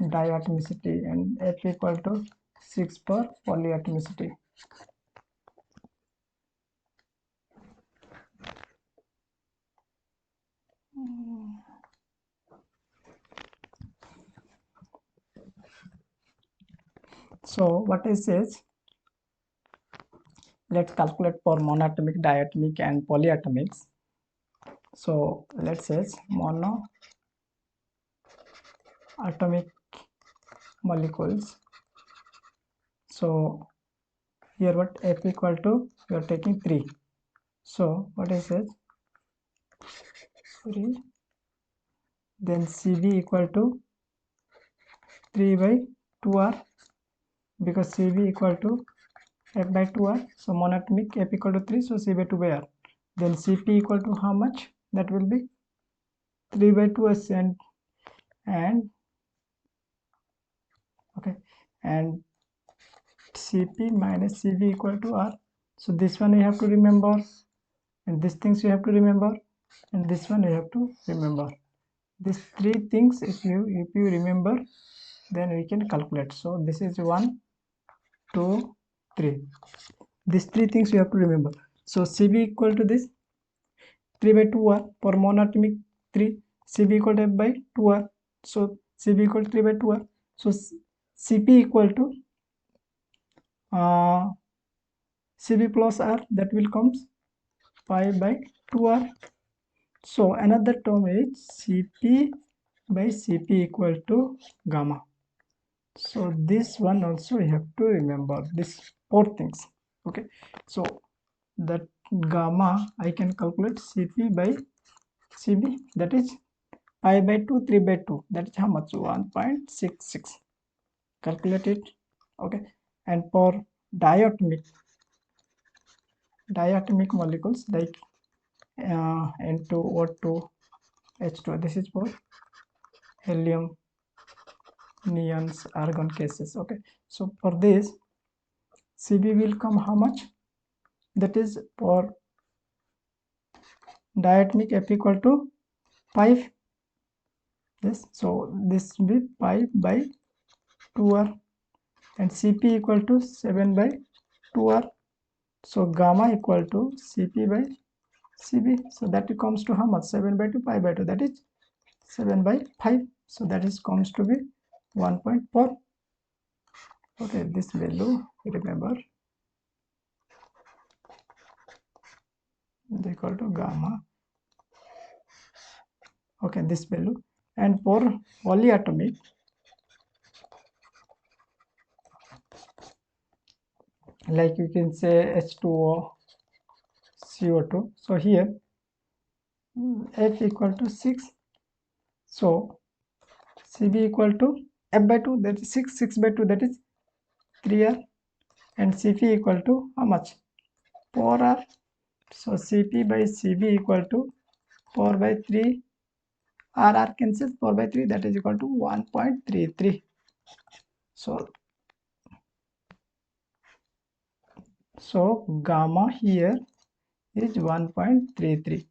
diatomicity, and F equal to 6 for polyatomicity. So what it says, let's calculate for monatomic, diatomic and polyatomics. So let's say monoatomic molecules. So here what F equal to, we are taking 3. So what is it? 3. Then Cb equal to 3 by 2R, because Cb equal to F by 2R. So monatomic F equal to 3, so C by 2 by R. Then Cp equal to how much? That will be 3 by 2S, and okay, and Cp minus Cv equal to R. So this one you have to remember, and these things you have to remember, and this one you have to remember. These 3 things if you remember, then we can calculate. So this is 1, 2, 3. These 3 things you have to remember. So Cb equal to this 3 by 2R for monatomic 3, Cb equal to F by 2R. So Cb equal to 3 by 2R. So Cp equal to Cb plus R, that will comes pi by 2R. So another term is Cp by Cp equal to gamma. So this one also we have to remember, these 4 things. Okay, so that gamma I can calculate Cp by Cb, that is pi by 2, 3 by 2, that is how much? 1.66. Calculate it. Okay, and for diatomic molecules like N2O2 H2, this is for helium, neons, argon cases. Okay, so for this Cb will come how much? That is for diatomic F equal to 5. Yes, so this will be 5 by 2R, and Cp equal to 7 by 2R. So gamma equal to Cp by Cb. So that comes to how much? 7 by 2, 5 by 2, that is 7 by 5. So that is comes to be 1.4. Okay, this value remember is equal to gamma. Okay, this value. And for polyatomic, like you can say H2O, CO2. So here F equal to 6. So Cb equal to F by 2, that is 6, 6 by 2, that is 3R, and Cp equal to how much? 4R. So Cp by Cb equal to 4 by 3, R cancels, 4 by 3, that is equal to 1.33. So gamma here is 1.33.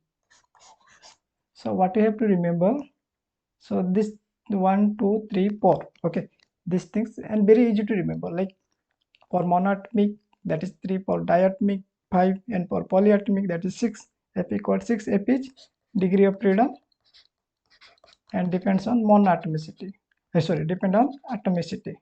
So what you have to remember, so this 1, 2, 3, 4. Okay, these things, and very easy to remember, like for monatomic that is 3, for diatomic 5, and for polyatomic that is 6. F equals 6. F is degree of freedom and depends on monoatomicity. Depend on atomicity.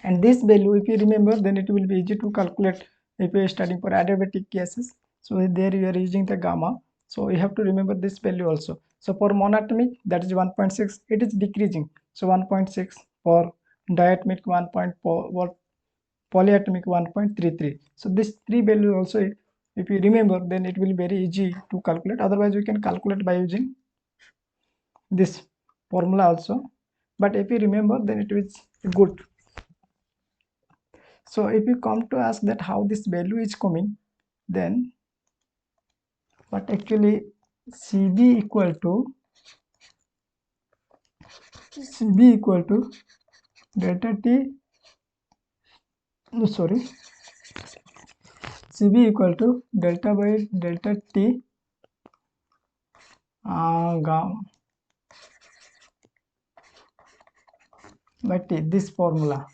And this value, if you remember, then it will be easy to calculate if you are studying for adiabatic cases. So there you are using the gamma. So you have to remember this value also. So for monatomic, that is 1.6, it is decreasing. So 1.6, for diatomic 1.4, polyatomic 1.33. So this 3 value also, if you remember, then it will be very easy to calculate. Otherwise, we can calculate by using this formula also. But if you remember, then it is good. So if you come to ask that how this value is coming, then but actually Cb equal to delta T, no, sorry, Cb equal to delta by delta T gamma by T, this formula.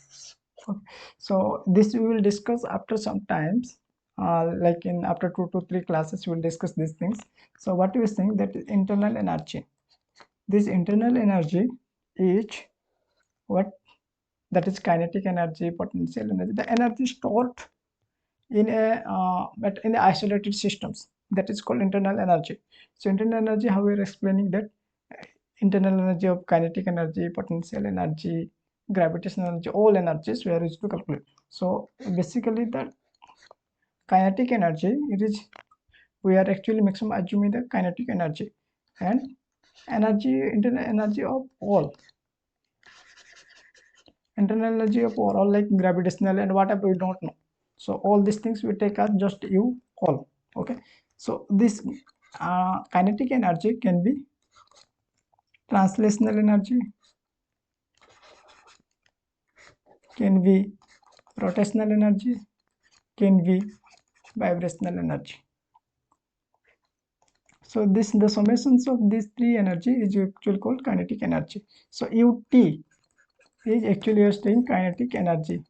Okay. So this we will discuss after some times, like in after 2 to 3 classes we will discuss these things. So what we are saying, that is internal energy. this internal energy is what? That is kinetic energy, potential energy, the energy stored in a but in the isolated systems, that is called internal energy. So internal energy, how we are explaining that internal energy of kinetic energy, potential energy, gravitational energy, all energies we are used to calculate. So basically the kinetic energy, it is, we are actually maximum assuming the kinetic energy and energy, internal energy of all, internal energy of all like gravitational and whatever we don't know. So all these things we take as just you all. Okay, so this kinetic energy can be translational energy, can be rotational energy, can be vibrational energy. So this, the summations of these three energy is actually called kinetic energy. So ut is actually you're saying kinetic energy.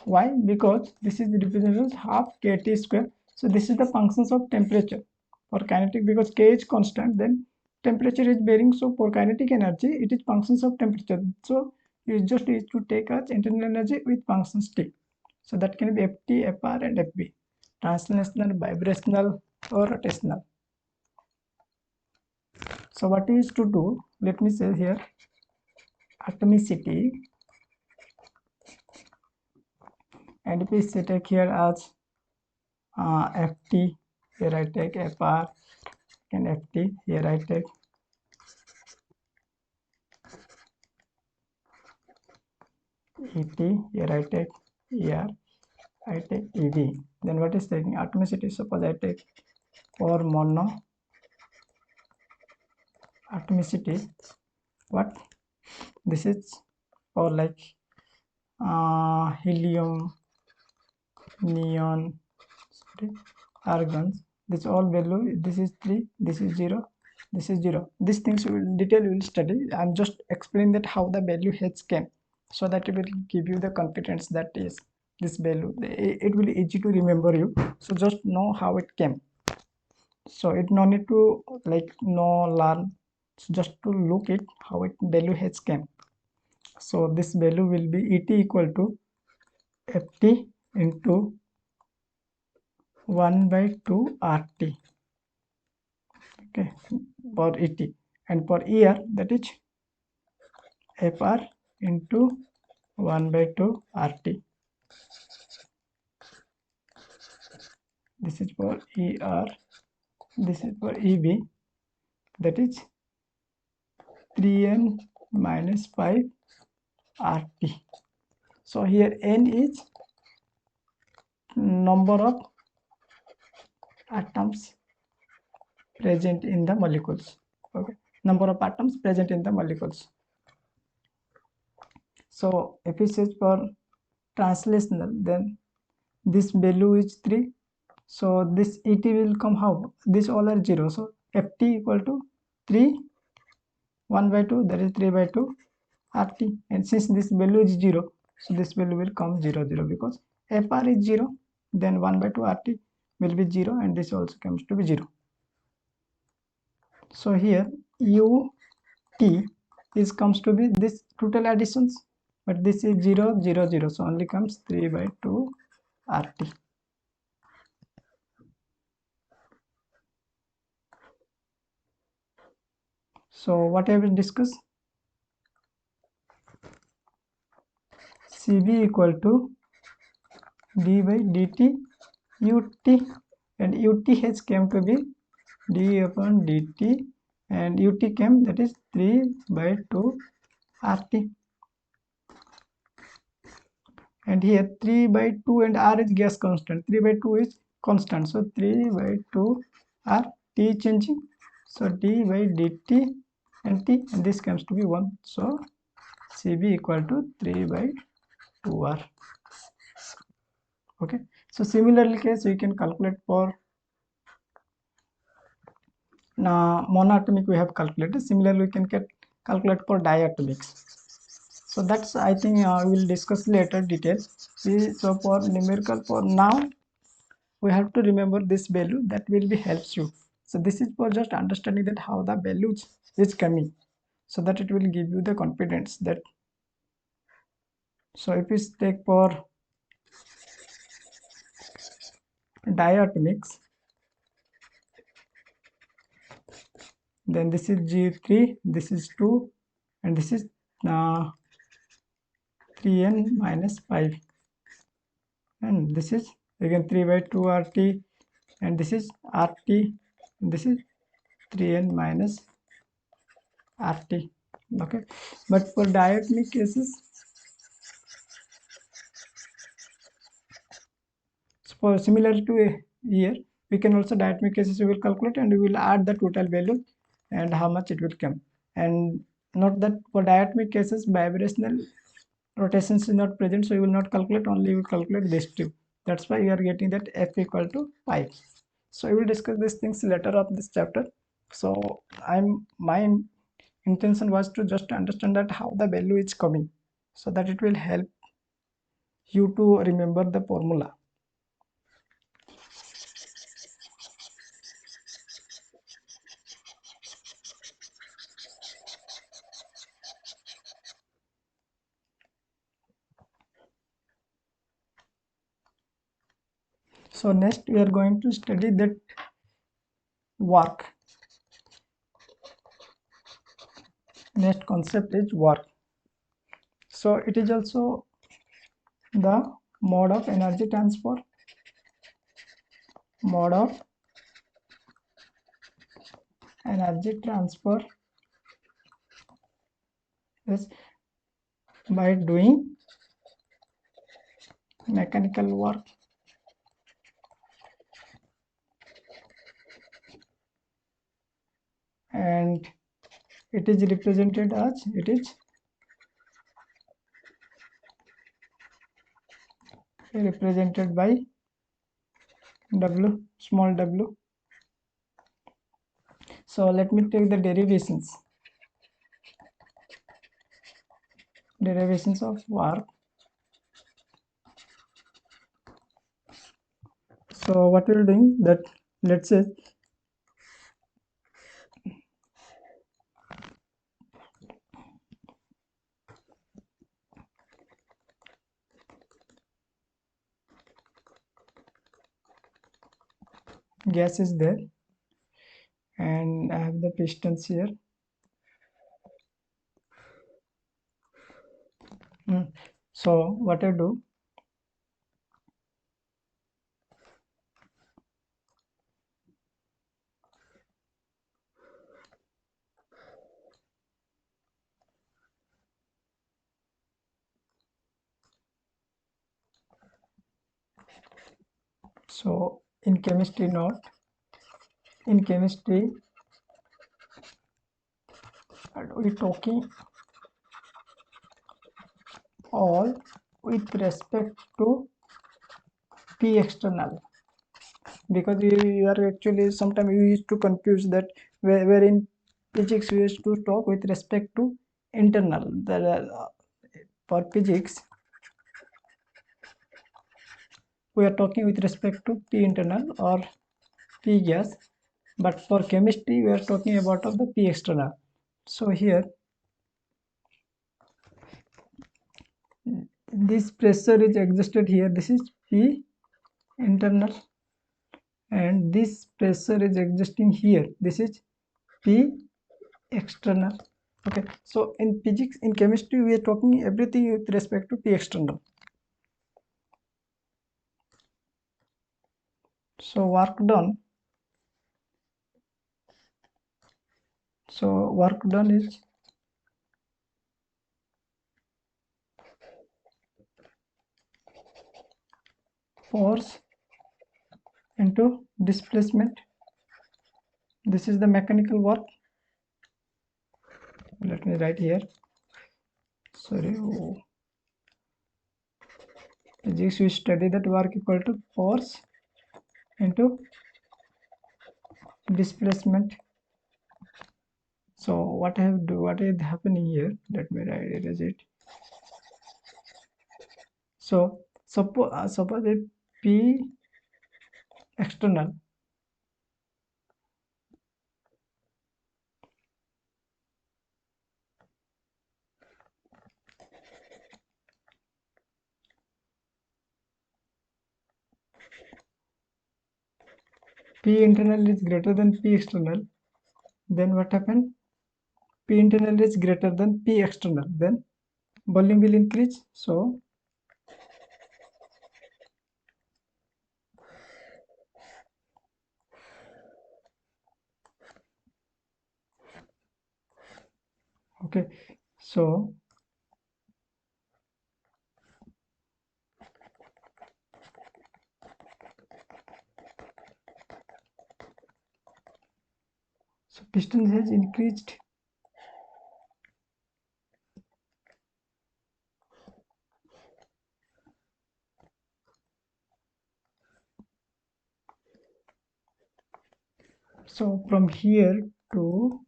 Why? Because this is the represented as half kT square. So this is the functions of temperature for kinetic, because K is constant, then temperature is varying. So for kinetic energy, it is functions of temperature. So you just need to take as internal energy with functions T. So that can be Ft, Fr, and Fb. Translational, vibrational, or rotational. So what is to do? Let me say here atomicity, and if we take here as Ft, here I take Fr and Ft, here I take Et, here I take Er, I take Ev. Then what is taking atomicity? Suppose I take for mono atomicity, what? This is for like helium, neon, sorry, argons. This all value, this is 3, this is 0, this is 0. These things we will detail we will study. I'm just explaining that how the value h came, so that it will give you the confidence that is this value. It will be easy to remember you. So just know how it came. So it no need to like no learn. So just to look it how it value h came. So this value will be Et equal to Ft into 1 by 2 RT. Okay, for Et, and for Er that is Fr into 1 by 2 RT. This is for Er, this is for Ev, that is 3n minus 5 RT. So here n is number of atoms present in the molecules. Okay, number of atoms present in the molecules. So if it says for translational, then this value is 3. So this Et will come how? This all are 0. So Ft equal to 3, 1 by 2, that is 3 by 2 RT. And since this value is 0, so this value will come 0, 0, because Fr is 0, then 1 by 2 RT will be 0, and this also comes to be 0. So here ut is comes to be this total additions, but this is 0, 0, 0, so only comes 3 by 2 RT. So what I will discuss? Cv equal to d by dt ut, and ut has came to be d upon dt, and ut came, that is 3 by 2 RT. And here 3 by 2 and R is gas constant, 3 by 2 is constant, so 3 by 2 R, T changing, so d by dt and T, and this comes to be 1, so Cv equal to 3 by 2R. Okay, so similarly case we can calculate for monoatomic, we have calculated. Similarly we can calculate for diatomics. So that's, I think we will discuss later details. So for numerical, for now we have to remember this value, that will be helps you. So this is for just understanding that how the value is coming, so that it will give you the confidence that. So if we take for diatomics, then this is G3, this is 2, and this is 3n minus 5, and this is again 3 by 2 RT, and this is RT, and this is 3n minus RT. Okay, but for diatomic cases, for similar to a year, we can also diatomic cases we will calculate, and we will add the total value and how much it will come. And note that for diatomic cases bibrational rotations is not present, so you will not calculate, only you will calculate this two. That's why you are getting that F equal to 5. So we will discuss these things later of this chapter. So my intention was to just understand that how the value is coming, so that it will help you to remember the formula. So next we are going to study that work. Next concept is work. So it is also the mode of energy transfer, mode of energy transfer is by doing mechanical work, and it is represented as, it is represented by W, small w. So let me take the derivations of work. So what we're doing, that let's say gas is there, and I have the pistons here. So what I do, so in chemistry note, in chemistry we're talking all with respect to P external, because you are actually sometimes you used to confuse that, where in physics we used to talk with respect to internal. For physics we are talking with respect to P internal or P gas, but for chemistry we are talking about of the P external. So here this pressure is existed here, this is P internal, and this pressure is existing here, this is P external. Okay, so in physics, in chemistry we are talking everything with respect to P external. So work done, is force into displacement. This is the mechanical work. Let me write here, sorry. Physics we study that work equal to force into displacement. So what is happening here, let me write it as it. So suppose if P external P internal is greater than P external, then what happened? P internal is greater than P external, then volume will increase. So okay, so piston has increased. So from here to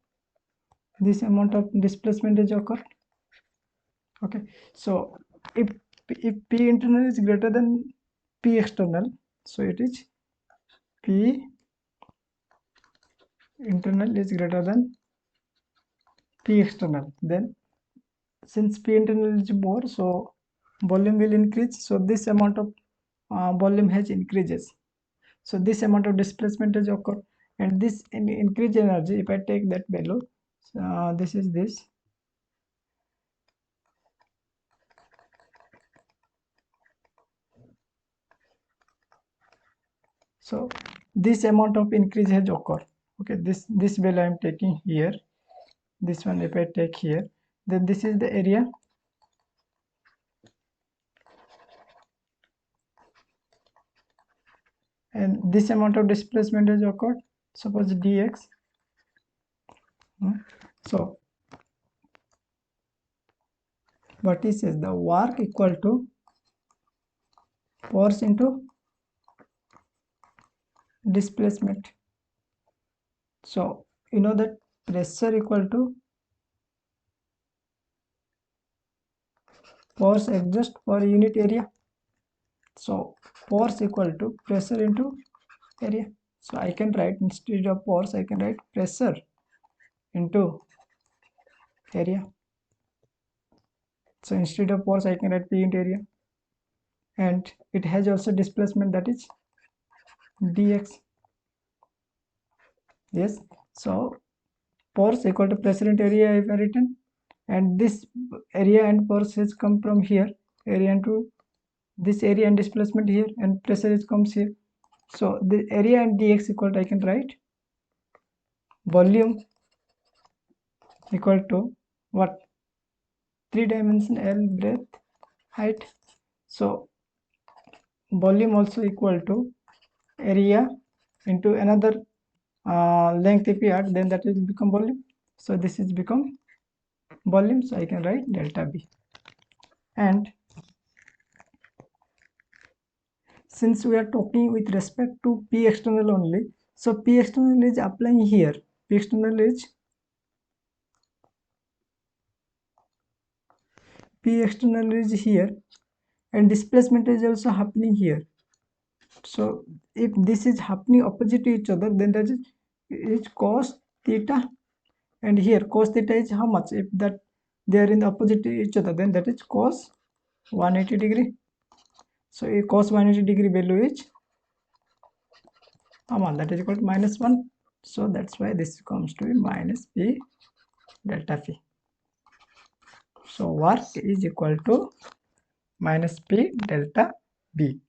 this amount of displacement is occurred. Okay, so if P internal is greater than P external, so it is P internal is greater than P external. Then since P internal is more, so volume will increase. So this amount of volume has increases. So this amount of displacement has occurred, and this increased energy, if I take that value, this is this. So this amount of increase has occurred. Okay, this value I am taking here. This one if I take here, then this is the area, and this amount of displacement has occurred. Suppose dx. So what is says the work equal to force into displacement. So you know that pressure equal to force exerted per unit area. So force equal to pressure into area. So I can write, instead of force I can write pressure into area. So instead of force I can write P into area, and it has also displacement, that is dx. Yes, so force equal to pressure into area I have written, and this area and force has come from here, area into this area and displacement here, and pressure is comes here. So the area and dx equal to, I can write volume equal to what? 3-dimension L breadth height. So volume also equal to area into another length if we add, then that will become volume. So this is become volume, so I can write delta B. And since we are talking with respect to P external only, so P external is applying here. P external is here, and displacement is also happening here. So if this is happening opposite to each other, then that is cos theta, and here cos theta is how much? If that they are in the opposite to each other, then that is cos 180 degree. So a cos 180 degree value is how much? That is equal to -1. So that's why this comes to be minus P delta P. So work is equal to minus P delta B.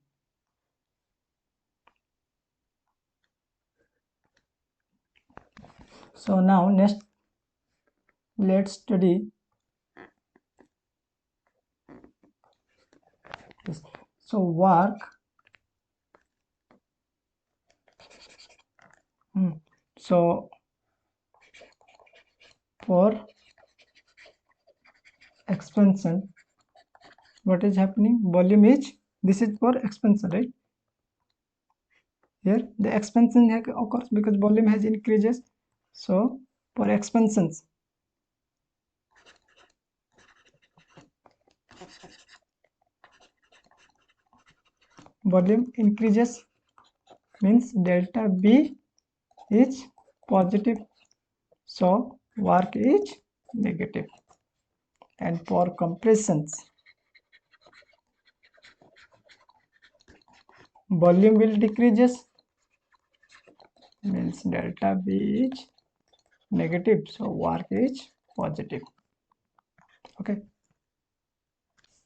So now next let's study this. So work so for expansion, what is happening? Volume is, this is for expansion, right? Here the expansion occurs because volume has increases. So for expansions, volume increases means delta B is positive, so work is negative. And for compressions, volume will decreases means delta V is negative, so work is positive. Okay,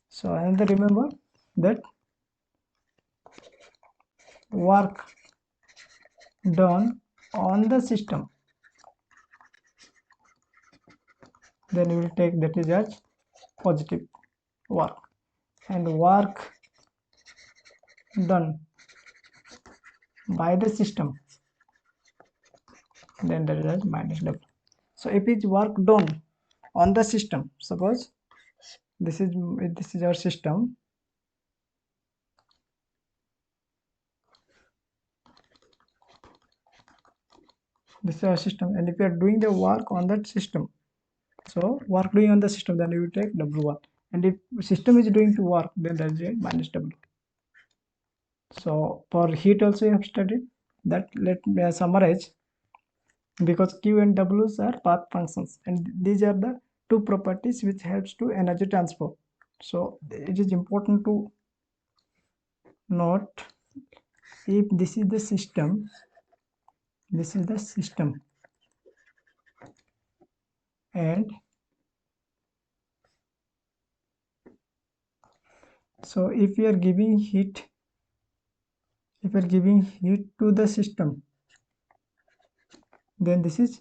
so another, remember that work done on the system, then we will take that is as positive work, and work done by the system, then that is as minus W. So if it's work done on the system, suppose this is our system, this is our system, and if you are doing the work on that system, so work doing on the system, then you will take W1, and if system is doing to work, then that is a minus W. So for heat also you have studied that. Let me summarize, because Q and W's are path functions, and these are the two properties which helps to energy transfer. So it is important to note, if this is the system, this is the system, and so if we are giving heat, if we are giving heat to the system, then this is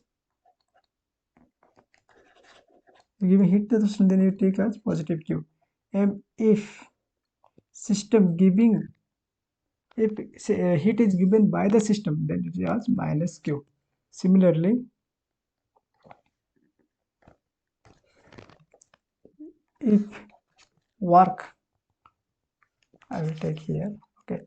giving heat to the system, then you take as positive Q. And if system giving, if heat is given by the system, then it is as minus Q. Similarly, if work, I will take here, okay,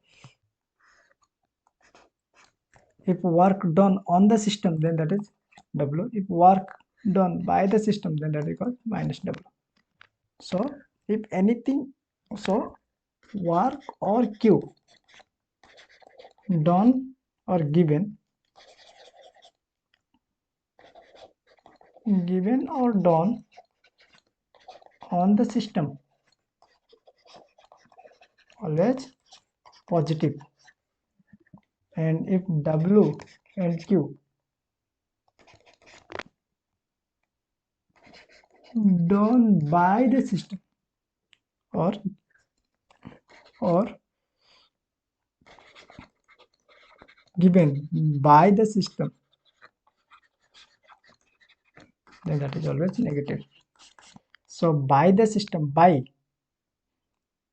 if work done on the system, then that is W. If work done by the system, then that is called minus W. So if anything, so work or Q done or given or done on the system, always positive, and if W and Q done by the system or given by the system, then that is always negative. So by the system, by,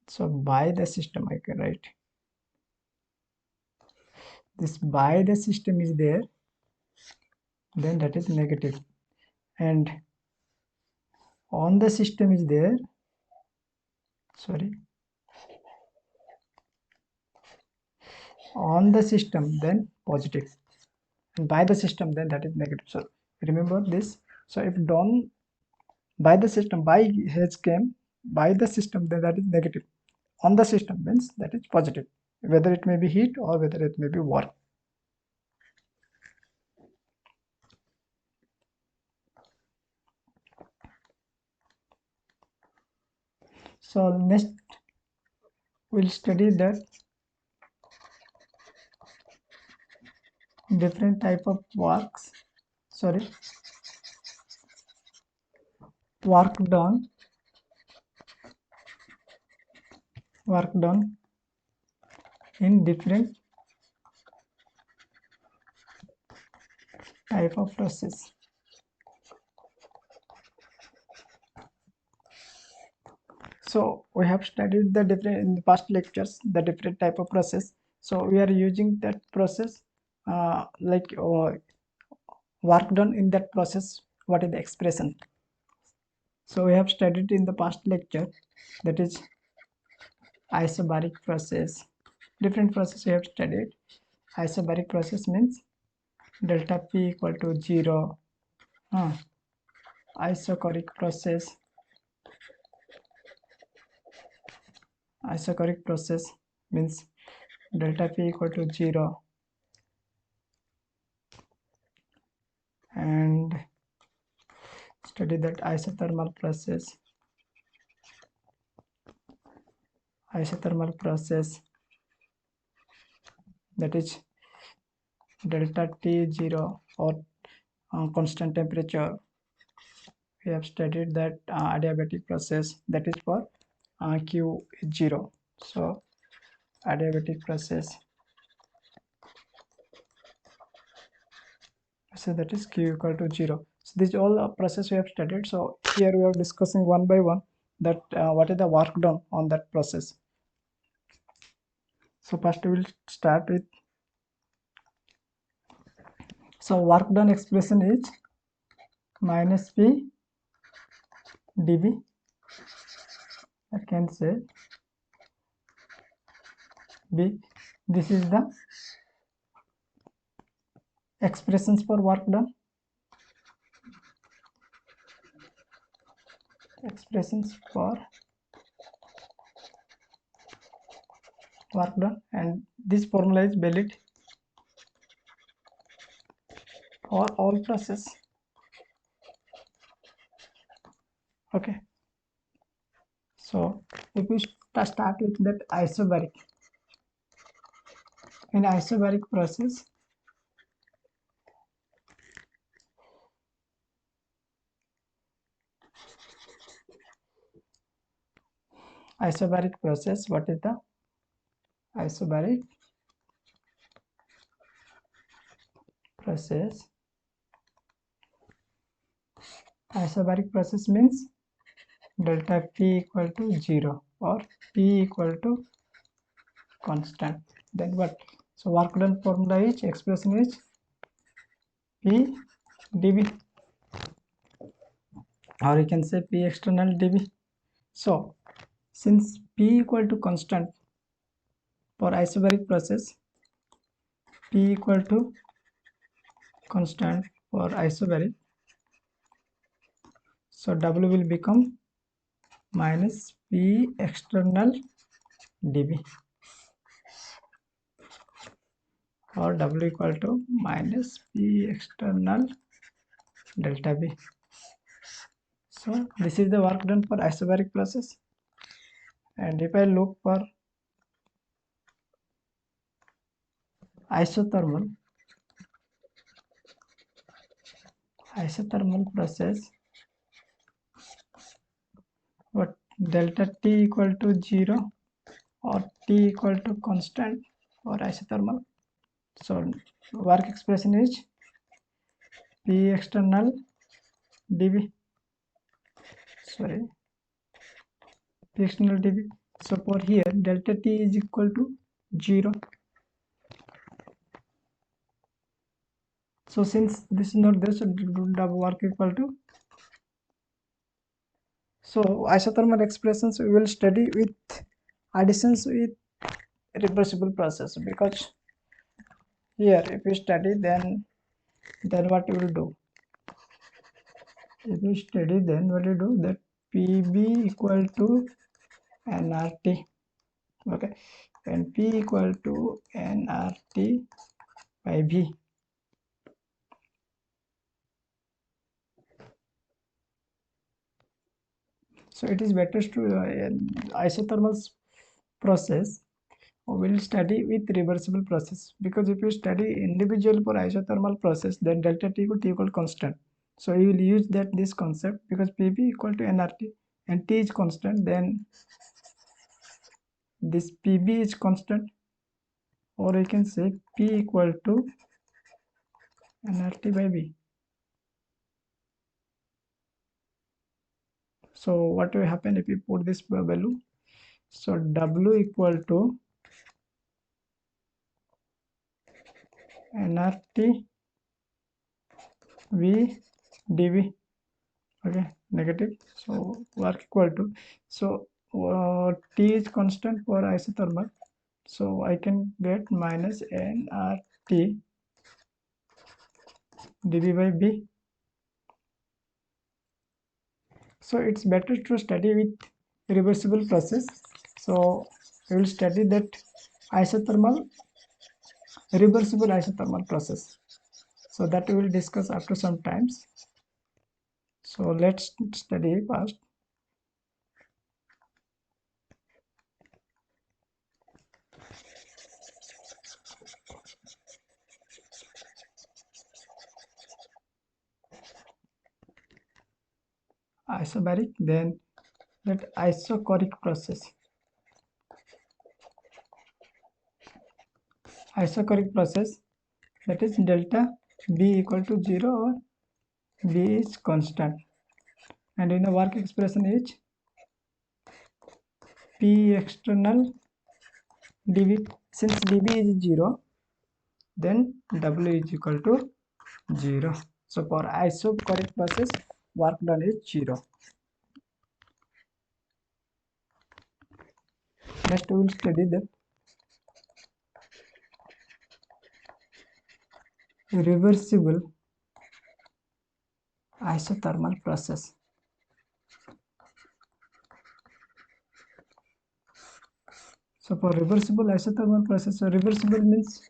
so by the system, I can write this, by the system is there, then that is negative, and on the system is there, sorry, on the system, then positive, and by the system, then that is negative. So remember this. So if done by the system, by has came by the system, then that is negative. On the system means that is positive, whether it may be heat or whether it may be work. So next we'll study that different type of works, sorry, work done in different type of process. So we have studied the different in the past lectures, the different type of process. So we are using that process, like work done in that process, what is the expression. So we have studied in the past lecture, that is isobaric process. Different process we have studied. Isobaric process means delta P equal to 0. Isocoric process, isocoric process means delta P equal to 0, and study that isothermal process, that is delta T 0 or constant temperature. We have studied that adiabatic process, that is for Q 0. So adiabatic process, so that is Q equal to 0. So these all process we have studied. So here we are discussing one by one that what is the work done on that process. So first we will start with, so work done expression is minus P dV. I can say B. This is the expressions for work done. Expressions for work done, and this formula is valid for all process. Okay. So if we start with that isobaric, in isobaric process, what is the isobaric process? Isobaric process means delta T equal to 0 or P equal to constant. Then what? So work done formula is, expression is P dV, or you can say P external dV. So since P equal to constant for isobaric process, P equal to constant for isobaric, so W will become minus P external dV, or W equal to minus P external delta V. So this is the work done for isobaric process. And if I look for isothermal process, what delta T equal to 0 or T equal to constant for isothermal. So work expression is P external dV, sorry, P external dV. So for here delta T is equal to 0. So since this is not there, so work equal to, so isothermal expressions we will study with additions with reversible process, because here if we study then what we will do, if we study then what we do, that PB equal to nRT, okay, and P equal to nRT by V. So it is better to isothermal process we will study with reversible process, because if you study individual for isothermal process, then delta T equal constant. So you will use this concept, because PB equal to nRT and T is constant, then this PB is constant, or you can say P equal to nRT by V. So what will happen if we put this value? So W equal to nRT V dV, okay, negative. So work equal to, so T is constant for isothermal, so I can get minus nRT dV by B. So it's better to study with reversible process. So we will study that reversible isothermal process. So that we will discuss after some times. So let's study first. isobaric, then that isochoric process. Isochoric process, that is delta B equal to 0 or B is constant, and in the work expression is P external dV. Since dV is 0, then W is equal to 0. So for isochoric process, work done is 0. Next we will study the reversible isothermal process. So for reversible isothermal process, so reversible means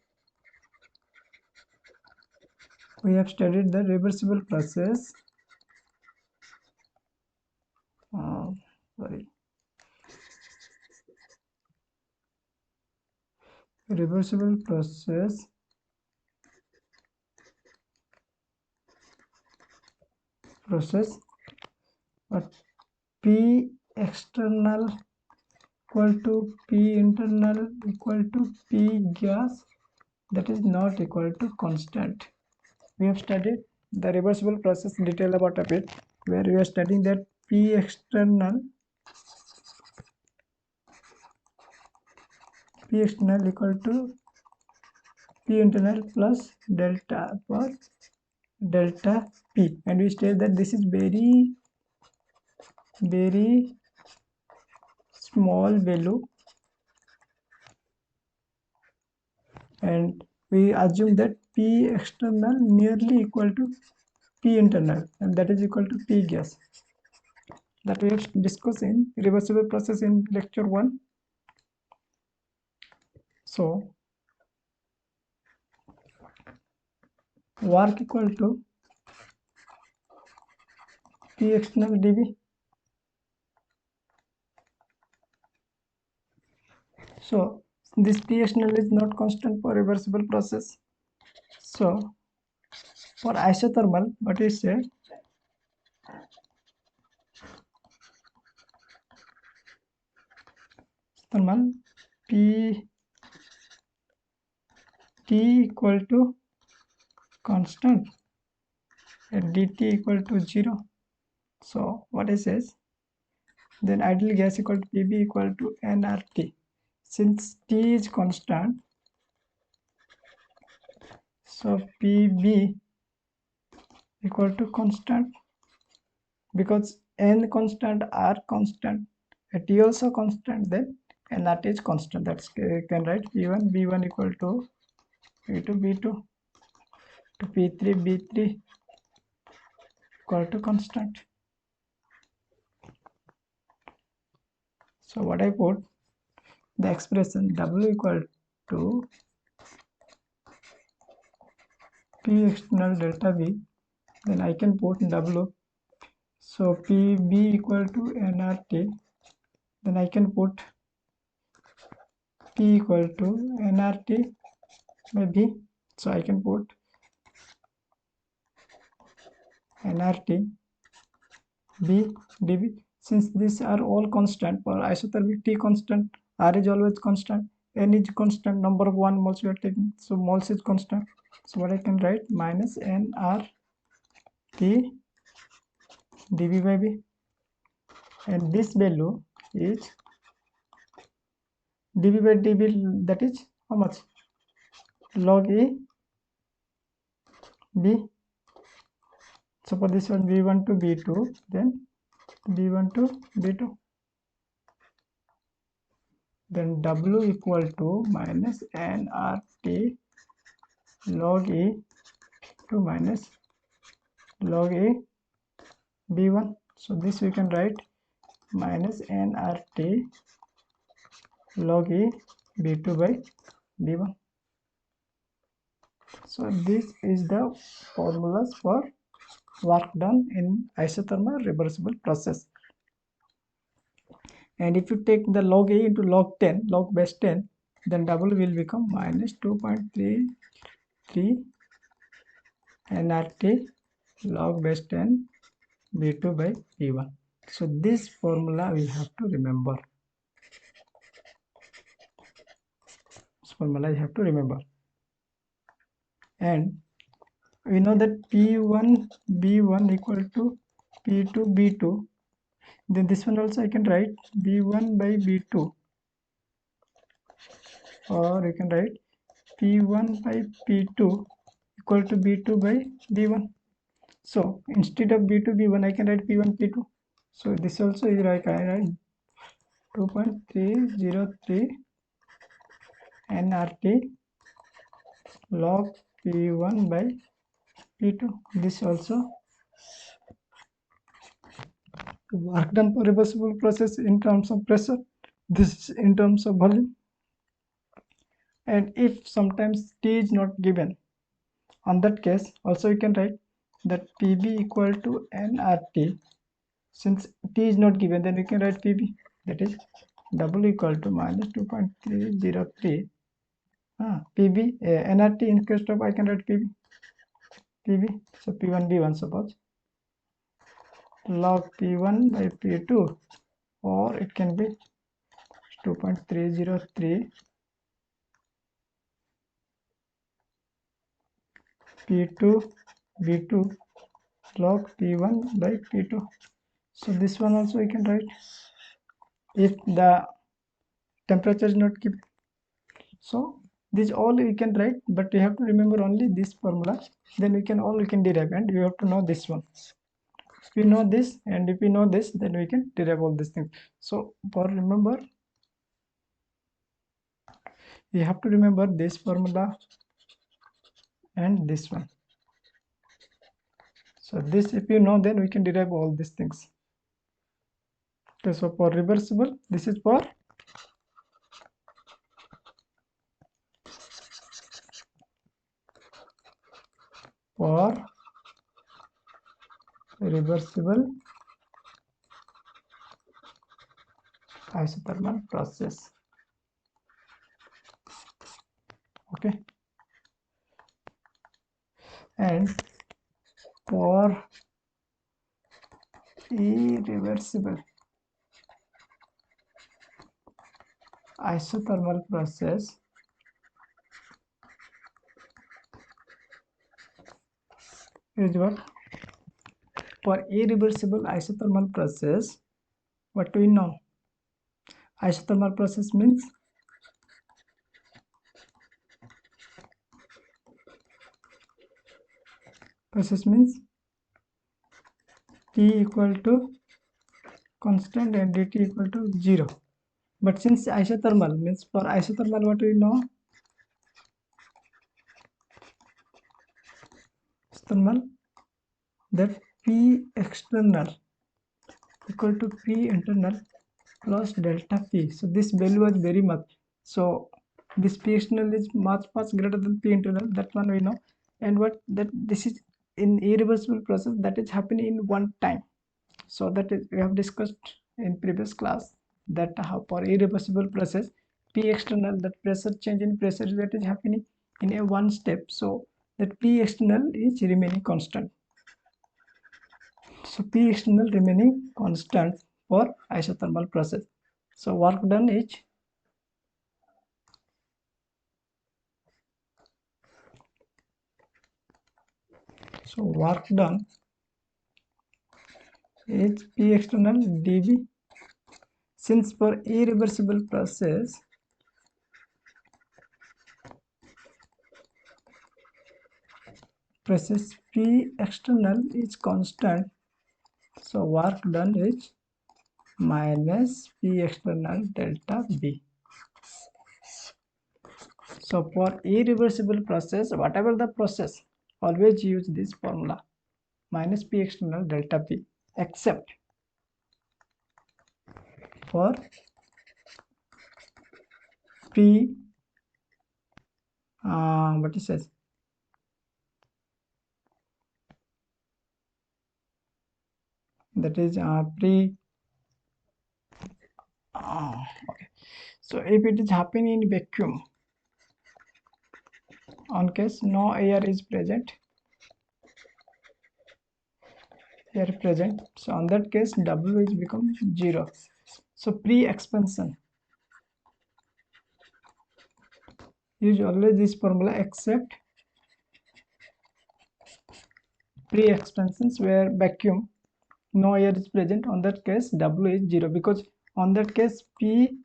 we have studied the reversible process. Reversible process but P external equal to P internal equal to P gas, that is not equal to constant. We have studied the reversible process detail about a bit, where we are studying that P external equal to P internal plus delta for delta P, and we state that this is very small value, and we assume that P external nearly equal to P internal, and that is equal to P gas, that we have discussed in reversible process in lecture 1. So work equal to P external dV. So this P external is not constant for reversible process. So for isothermal, what is said, thermal P T equal to constant and dt equal to 0. So what it says, then ideal gas equal to Pb equal to nRT. Since T is constant, so Pb equal to constant, because n constant, r constant, T also constant, then nRT is constant. That's you can write V1 equal to V2 to P3 equal to constant. So what I put, the expression W equal to P external delta V, then I can put W. So Pb equal to nRT, then I can put P equal to nRT by V. So I can put nRT B dV. Since these are all constant, for isothermic T constant, R is always constant, N is constant, number of 1 moles we are taking, so moles is constant. So what I can write, minus nRT dV by V, and this value is dV by dV, that is how much, log A B. So for this one, V1 to V2, then V1 to V2, then W equal to minus nRT log A to minus log A B1. So this we can write minus nRT log A B2 by B1. So this is the formulas for work done in isothermal reversible process. And if you take the log A into log 10, log base 10, then W will become minus 2.33 nRT log base 10 B2 by P1. So this formula we have to remember. This formula you have to remember. And we know that P1 B1 equal to P2 B2. Then this one also I can write B1 by B2, or you can write P1 by P2 equal to B2 by B1. So instead of B2 B1 I can write P1 P2. So this also is like I write 2.303 nRT log P1 by P2. This also work done for reversible process in terms of pressure, this in terms of volume. And if sometimes T is not given, on that case also you can write that PB equal to nRT. Since T is not given, then we can write PB, that is W equal to minus 2.303 PB nRT instead of I can write PB. So P1 B1 suppose log P1 by P2, or it can be 2.303 P2 B2 log P1 by P2. So this one also we can write if the temperature is not given. So this all we can write, but we have to remember only this formula. Then we can derive, and we have to know this one. If we know this, and if we know this, then we can derive all these things. So for remember, we have to remember this formula and this one. So this, if you know, then we can derive all these things. Okay, so for reversible, this is for reversible isothermal process. Okay, and for irreversible isothermal process, is what? For irreversible isothermal process, what do we know? Isothermal process means T equal to constant and dt equal to 0. But since isothermal means, for isothermal what we know? Isothermal, that P external equal to P internal plus delta P. So this value was very much. So this P external is much greater than P internal. That one we know. And what that this is in irreversible process, that is happening in one time. So that is, we have discussed in previous class, that how for irreversible process P external, that pressure change in pressure that is happening in a one step. So that P external is remaining constant. So P external remaining constant for isothermal process. So work done is P external dV. Since for irreversible process P external is constant, so work done is minus P external delta B. So for irreversible process, whatever the process, always use this formula, minus P external delta B, except for P what it says, that is pre okay. So if it is happening in vacuum, on case no air is present, here present. So on that case W is become 0. So pre-expansion, use always this formula except pre-expansions where vacuum, no air is present. On that case W is 0, because on that case P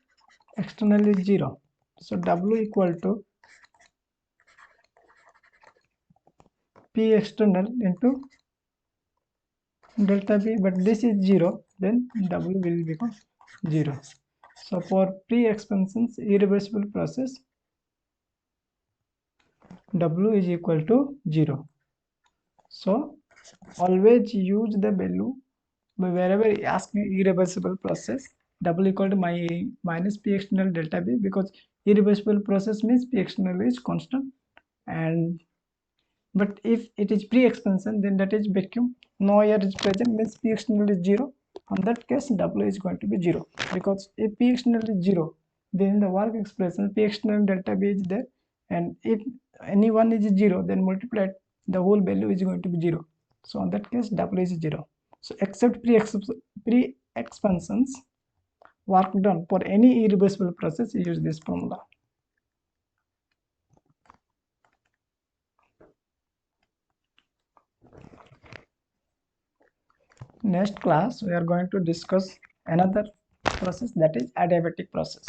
external is 0. So W equal to P external into delta B, but this is 0, then W will become 0. So for pre-expansions irreversible process, W is equal to 0. So always use the value wherever ask irreversible process, W equal to minus P external delta B, because irreversible process means P external is constant. And but if it is pre-expansion, then that is vacuum, no air is present, means P external is 0. On that case W is going to be 0, because if P external is 0, then in the work expression P external delta B is there, and if any one is 0, then multiplied the whole value is going to be 0. So on that case W is 0. So except pre-expansions, work done for any irreversible process, use this formula. Next class we are going to discuss another process, that is adiabatic process.